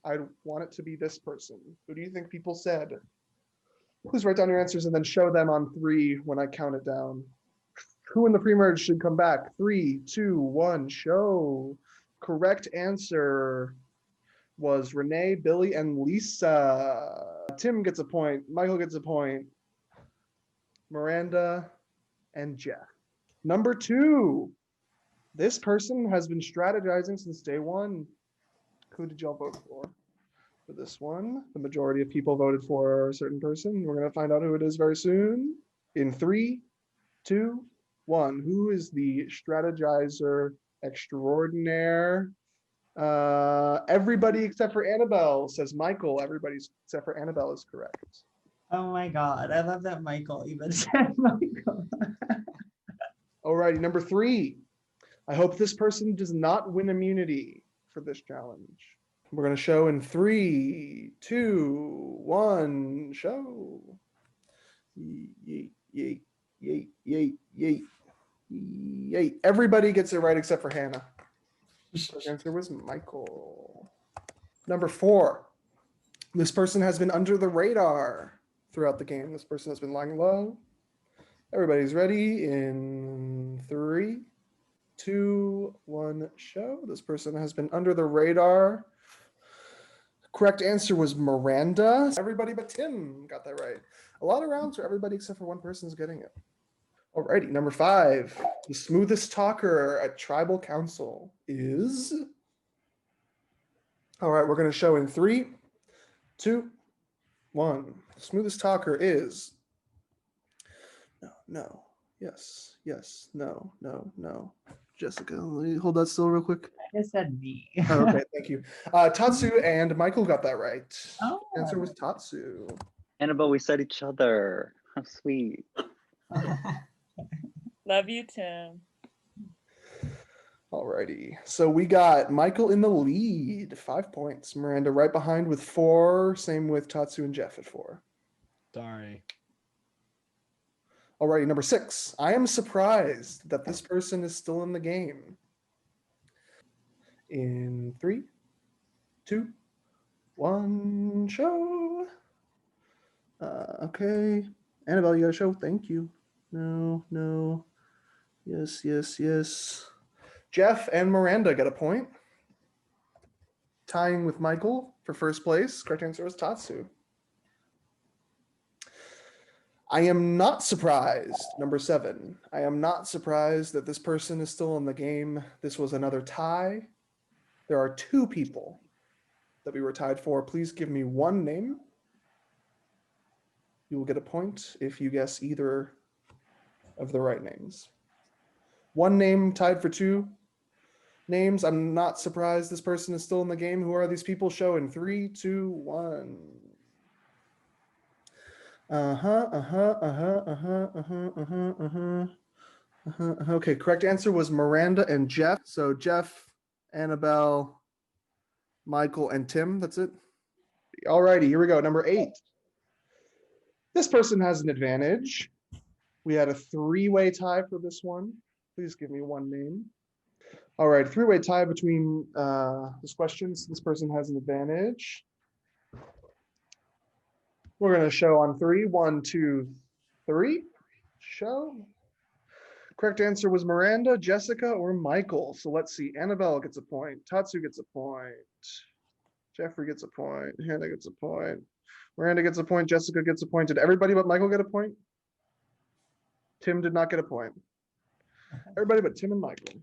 I'd want it to be this person. Who do you think people said? Please write down your answers and then show them on 3 when I count it down. Who in the pre-merge should come back? 3, 2, 1, show. Correct answer was Renee, Billy, and Lisa. Tim gets a point. Michael gets a point. Miranda and Jeff. Number 2. This person has been strategizing since day 1. Who did y'all vote for? For this one, the majority of people voted for a certain person. We're going to find out who it is very soon. In 3, 2, 1. Who is the strategizer extraordinaire? Everybody except for Annabelle, says Michael. Everybody except for Annabelle is correct. Oh my God, I love that Michael even said Michael. Alrighty, number 3. I hope this person does not win immunity for this challenge. We're going to show in 3, 2, 1, show. Yeet, yeet, yeet, yeet, yeet, yeet. Everybody gets it right except for Hannah. The answer was Michael. Number 4. This person has been under the radar throughout the game. This person has been lying low. Everybody's ready in 3, 2, 1, show. This person has been under the radar. Correct answer was Miranda. Everybody but Tim got that right. A lot of rounds where everybody except for one person is getting it. Alrighty, number 5. The smoothest talker at Tribal Council is... All right, we're going to show in 3, 2, 1. The smoothest talker is... No, no, yes, yes, no, no, no. Jessica, let me hold that still real quick. I said me. Oh, okay, thank you. Tatsu and Michael got that right. Oh. The answer was Tatsu. Annabelle, we said each other. How sweet. Love you, Tim. Alrighty, so we got Michael in the lead, 5 points. Miranda right behind with 4. Same with Tatsu and Jeff at 4. Sorry. Alrighty, number 6. I am surprised that this person is still in the game. In 3, 2, 1, show. Okay, Annabelle, you got a show. Thank you. No, no. Yes, yes, yes. Jeff and Miranda get a point. Tying with Michael for first place. Correct answer was Tatsu. I am not surprised, number 7. I am not surprised that this person is still in the game. This was another tie. There are 2 people that we were tied for. Please give me one name. You will get a point if you guess either of the right names. One name tied for 2. names. I'm not surprised this person is still in the game. Who are these people? Show in 3, 2, 1. Okay, correct answer was Miranda and Jeff. So Jeff, Annabelle, Michael, and Tim. That's it. All righty, here we go. Number 8. This person has an advantage. We had a 3-way tie for this one. Please give me one name. All right, 3-way tie between this questions. This person has an advantage. We're going to show on 3. 1, 2, 3. Show. Correct answer was Miranda, Jessica, or Michael. So let's see. Annabelle gets a point. Tatsu gets a point. Jeffrey gets a point. Hannah gets a point. Miranda gets a point. Jessica gets a point. Did everybody but Michael get a point? Tim did not get a point. Everybody but Tim and Michael.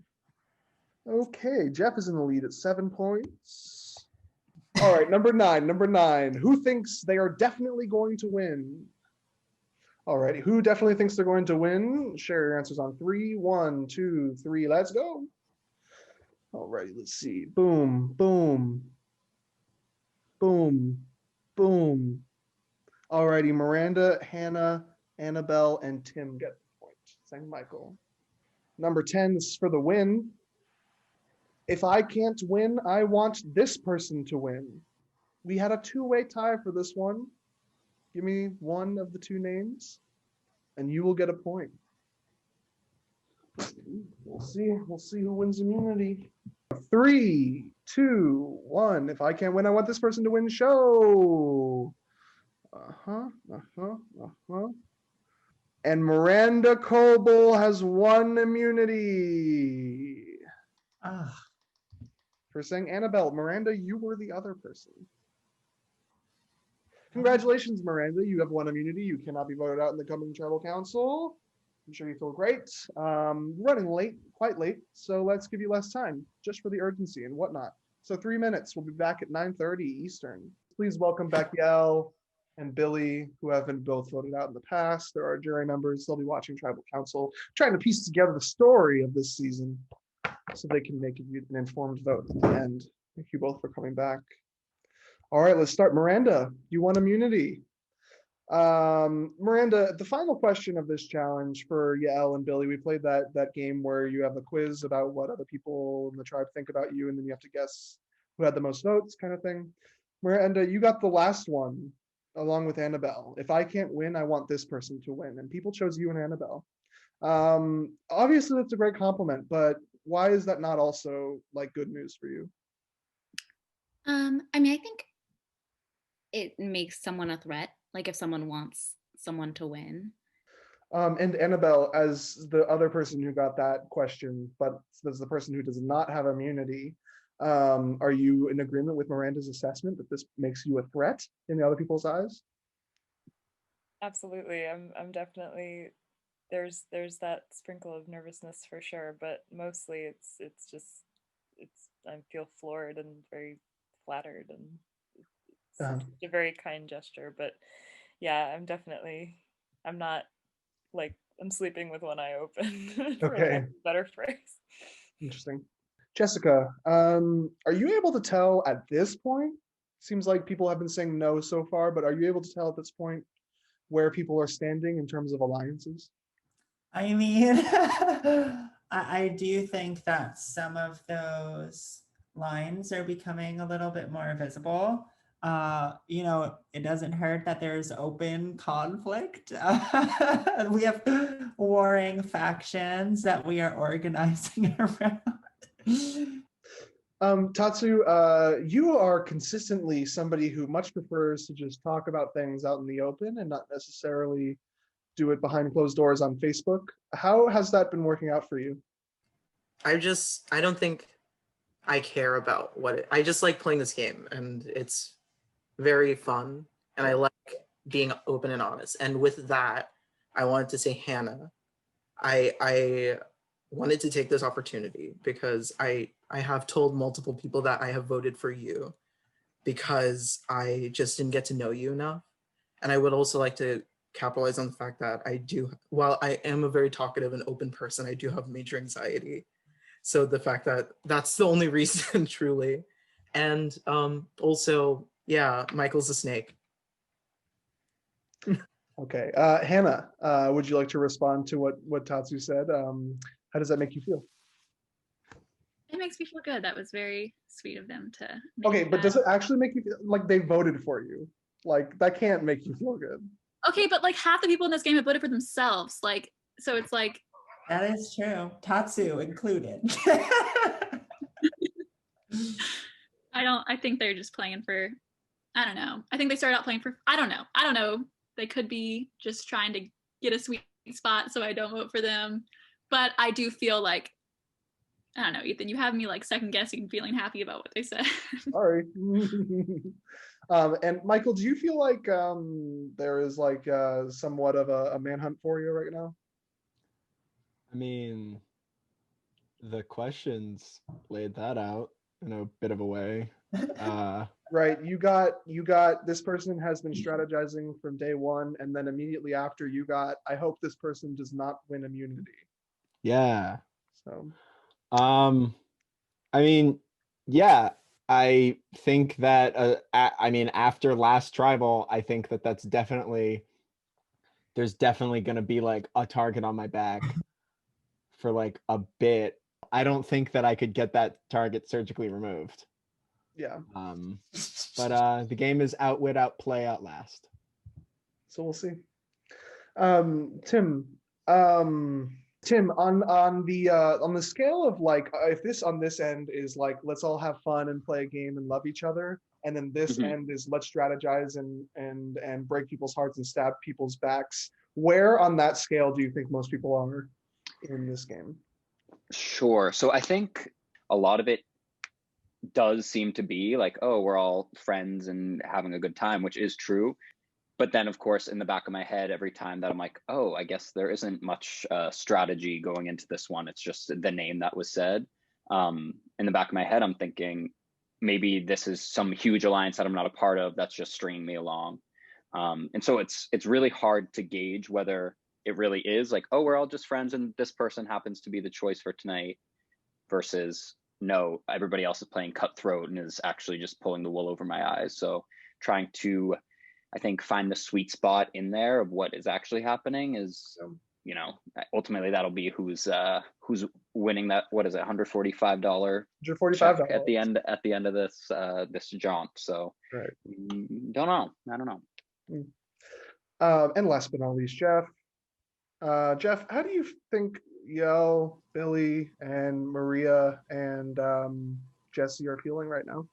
Okay, Jeff is in the lead at 7 points. All right, number 9. Number 9. Who thinks they are definitely going to win? All righty, who definitely thinks they're going to win? Share your answers on 3. 1, 2, 3. Let's go. All righty, let's see. Boom, boom, boom, boom. All righty, Miranda, Hannah, Annabelle, and Tim get the point. Thank Michael. Number 10, this is for the win. If I can't win, I want this person to win. We had a 2-way tie for this one. Give me one of the 2 names, and you will get a point. We'll see. We'll see who wins immunity. 3, 2, 1. If I can't win, I want this person to win. Show. And Miranda Coble has won immunity. For saying Annabelle. Miranda, you were the other person. Congratulations, Miranda. You have won immunity. You cannot be voted out in the coming tribal council. I'm sure you feel great. Running late, quite late, so let's give you less time, just for the urgency and whatnot. So 3 minutes. We'll be back at 9:30 Eastern. Please welcome back Yael and Billy, who have been both voted out in the past. There are jury members. They'll be watching tribal council, trying to piece together the story of this season so they can make an informed vote at the end. Thank you both for coming back. All right, let's start. Miranda, you won immunity. Miranda, the final question of this challenge for Yael and Billy, we played that game where you have a quiz about what other people in the tribe think about you, and then you have to guess who had the most votes, kind of thing. Miranda, you got the last one along with Annabelle. If I can't win, I want this person to win, and people chose you and Annabelle. Obviously, that's a great compliment, but why is that not also like good news for you? I mean, I think it makes someone a threat, like if someone wants someone to win. And Annabelle, as the other person who got that question, but as the person who does not have immunity, are you in agreement with Miranda's assessment that this makes you a threat in the other people's eyes? Absolutely. I'm definitely, there's that sprinkle of nervousness for sure, but mostly it's just I feel floored and very flattered, and it's a very kind gesture. But yeah, I'm not like I'm sleeping with one eye open for Okay. lack of a better phrase. Interesting. Jessica, are you able to tell at this point? Seems like people have been saying no so far, but are you able to tell at this point where people are standing in terms of alliances? I mean, I do think that some of those lines are becoming a little bit more visible. It doesn't hurt that there's open conflict. We have warring factions that we are organizing around. Tatsu, you are consistently somebody who much prefers to just talk about things out in the open and not necessarily do it behind closed doors on Facebook. How has that been working out for you? I don't think I care about I just like playing this game, and it's very fun, and I like being open and honest. And with that, I wanted to say, Hannah, I wanted to take this opportunity because I have told multiple people that I have voted for you because I just didn't get to know you enough. And I would also like to capitalize on the fact that while I am a very talkative and open person, I do have major anxiety. So the fact that that's the only reason, truly. And also, yeah, Michael's a snake. Okay. Hannah, would you like to respond to what Tatsu said? How does that make you feel? It makes me feel good. That was very sweet of them to. Okay, but does it actually make you feel like they voted for you? Like, that can't make you feel good. Okay, but like half the people in this game have voted for themselves. Like, so it's like. That is true. Tatsu included. I think they're just playing for, I don't know. I think they started out playing for, I don't know. They could be just trying to get a sweet spot so I don't vote for them. But I do feel like, I don't know, Ethan, you have me like second guessing, feeling happy about what they said. Sorry. And Michael, do you feel like there is like somewhat of a manhunt for you right now? I mean, the questions laid that out in a bit of a way. Right, you got this person has been strategizing from day one, and then immediately after you got, I hope this person does not win immunity. Yeah. So I mean, yeah, I think that I mean, after last tribal, I think that there's definitely going to be like a target on my back for like a bit. I don't think that I could get that target surgically removed. Yeah. But the game is outwit, outplay, outlast. So we'll see. Tim, on the scale of like, if this on this end is like, let's all have fun and play a game and love each other, and then this end is let's strategize and break people's hearts and stab people's backs, where on that scale do you think most people are in this game? Sure. So I think a lot of it does seem to be like, oh, we're all friends and having a good time, which is true. But then, of course, in the back of my head, every time that I'm like, oh, I guess there isn't much strategy going into this one. It's just the name that was said. In the back of my head, I'm thinking maybe this is some huge alliance that I'm not a part of that's just stringing me along. And so it's really hard to gauge whether it really is like, oh, we're all just friends and this person happens to be the choice for tonight, versus no, everybody else is playing cutthroat and is actually just pulling the wool over my eyes. So trying to, I think, find the sweet spot in there of what is actually happening is, you know, ultimately that'll be who's winning that, what is it, $145 check at the end of this this jaunt. So right. I don't know. And last but not least, Jeff, how do you think Yo, Billy, and Maria and Jesse are feeling right now?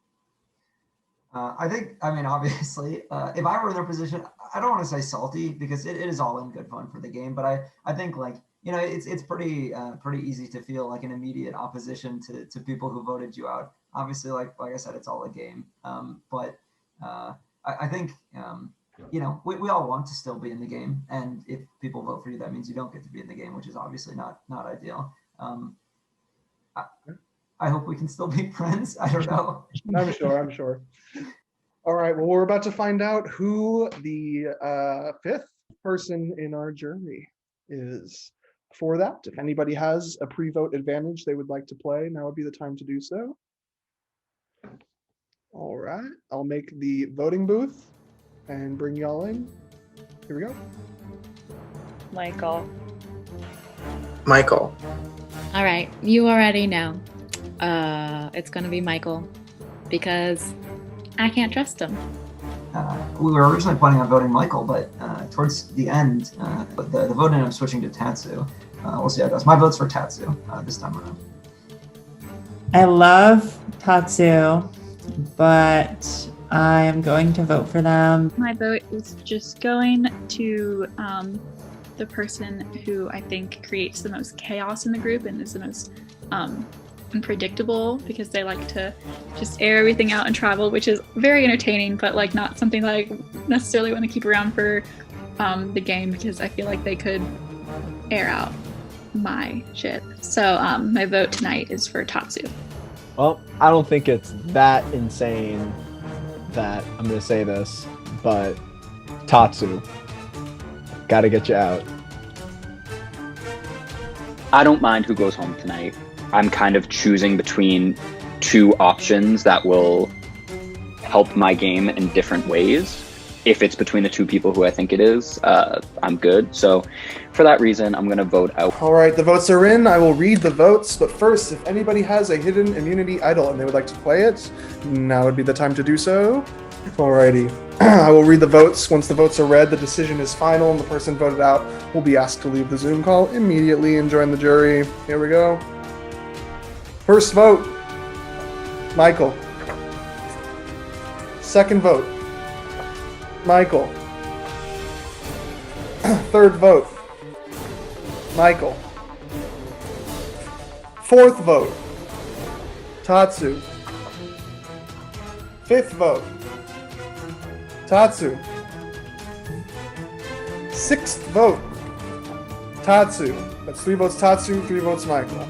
I mean, obviously, if I were in their position, I don't want to say salty because it is all in good fun for the game. But I think, like, you know, it's pretty easy to feel like an immediate opposition to people who voted you out. Obviously, like I said, it's all a game. But I think, you know, we all want to still be in the game. And if people vote for you, that means you don't get to be in the game, which is obviously not ideal. I hope we can still be friends. I don't know. I'm sure. All right. Well, we're about to find out who the fifth person in our jury is. For that, if anybody has a pre-vote advantage they would like to play, now would be the time to do so. All right. I'll make the voting booth and bring y'all in. Here we go. Michael. All right. You already know. It's going to be Michael because I can't trust him. We were originally planning on voting Michael, but towards the end, the vote ended up switching to Tatsu. We'll see how it goes. My vote's for Tatsu this time around. I love Tatsu, but I am going to vote for them. My vote is just going to the person who I think creates the most chaos in the group and is the most unpredictable, because they like to just air everything out and travel, which is very entertaining, but like not something that I necessarily want to keep around for the game, because I feel like they could air out my shit. So my vote tonight is for Tatsu. Well, I don't think it's that insane that I'm going to say this, but Tatsu, gotta get you out. I don't mind who goes home tonight. I'm kind of choosing between two options that will help my game in different ways. If it's between the two people who I think it is, I'm good. So for that reason, I'm going to vote out. All right, the votes are in. I will read the votes, but first, if anybody has a hidden immunity idol and they would like to play it, now would be the time to do so. Alrighty, I will read the votes. Once the votes are read, the decision is final, and the person voted out will be asked to leave the Zoom call immediately and join the jury. Here we go. First vote, Michael. Second vote, Michael. Third vote, Michael. Fourth vote, Tatsu. Fifth vote, Tatsu. Sixth vote, Tatsu. That's 3 votes Tatsu, 3 votes Michael.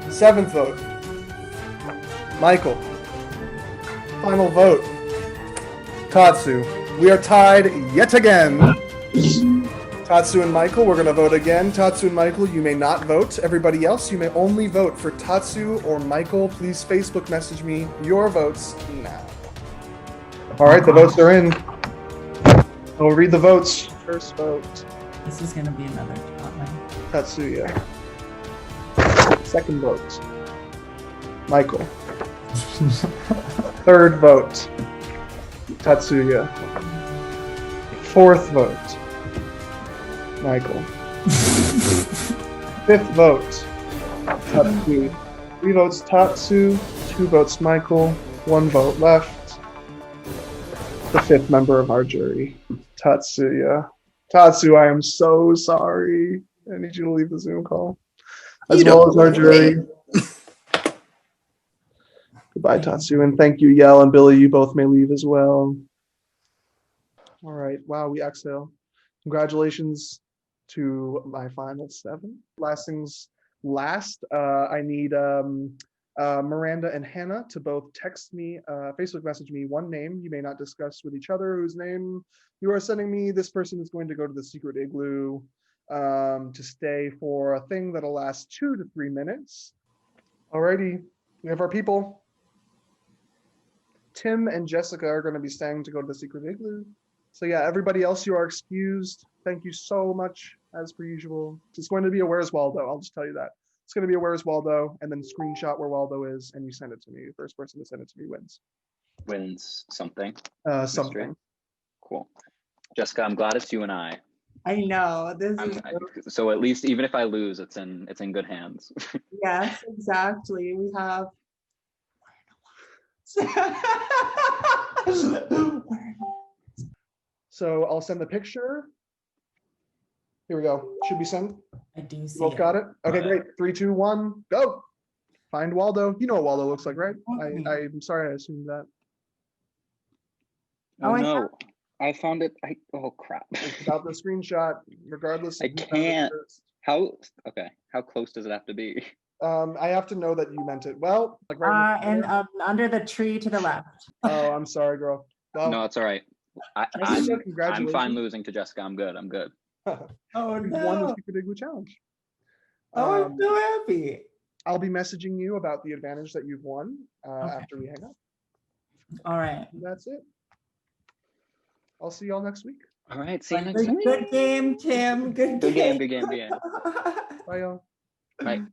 Seventh vote, Michael. Final vote, Tatsu. We are tied yet again. Tatsu and Michael, we're going to vote again. Tatsu and Michael, you may not vote. Everybody else, you may only vote for Tatsu or Michael. Please Facebook message me your votes now. All right, the votes are in. I'll read the votes. First vote, This is gonna be another one. Tatsuya. Second vote, Michael. Third vote, Tatsuya. Fourth vote, Michael. Fifth vote, Tatsu. 3 votes Tatsu, 2 votes Michael, 1 vote left. The 5th member of our jury, Tatsuya. Tatsu, I am so sorry. I need you to leave the Zoom call. As well as our jury. Goodbye, Tatsu, and thank you, Yell and Billy. You both may leave as well. All right. Wow, we exhale. Congratulations to my final 7. Last things last, I need Miranda and Hannah to both text me, Facebook message me one name you may not discuss with each other, whose name you are sending me. This person is going to go to the secret igloo to stay for a thing that'll last 2 to 3 minutes. Alrighty, we have our people. Tim and Jessica are going to be staying to go to the secret igloo. So yeah, everybody else, you are excused. Thank you so much, as per usual. It's going to be a Where's Waldo, I'll just tell you that. It's going to be a Where's Waldo, and then screenshot where Waldo is, and you send it to me. The first person to send it to me wins. Wins something. Something. Mystery. Cool. Jessica, I'm glad it's you and I. I know this is So at least even if I lose, it's in good hands. yes, exactly. We have So I'll send the picture. Here we go. Should be sent. I do see Both it. got it? Okay, great. 3, 2, 1, go. Find Waldo. You know what Waldo looks like, right? I'm sorry I assumed that. Oh, I no. I found it. Oh crap. It's about the screenshot, regardless. I can't. How close does it have to be? I have to know that you meant it. Well, like right in the and under the tree to the left. Oh, I'm sorry, girl. Well, No, it's all right. Jessica, I'm congratulations. fine losing to Jessica. I'm good. Oh You won the Secret Igloo Challenge. Oh, I'm so happy. I'll be messaging you about the advantage that you've won after we hang up. All right. And that's it. I'll see y'all next week. All right. See you next week. Good game, Tim. Good game. Good game. Bye, y'all. Bye.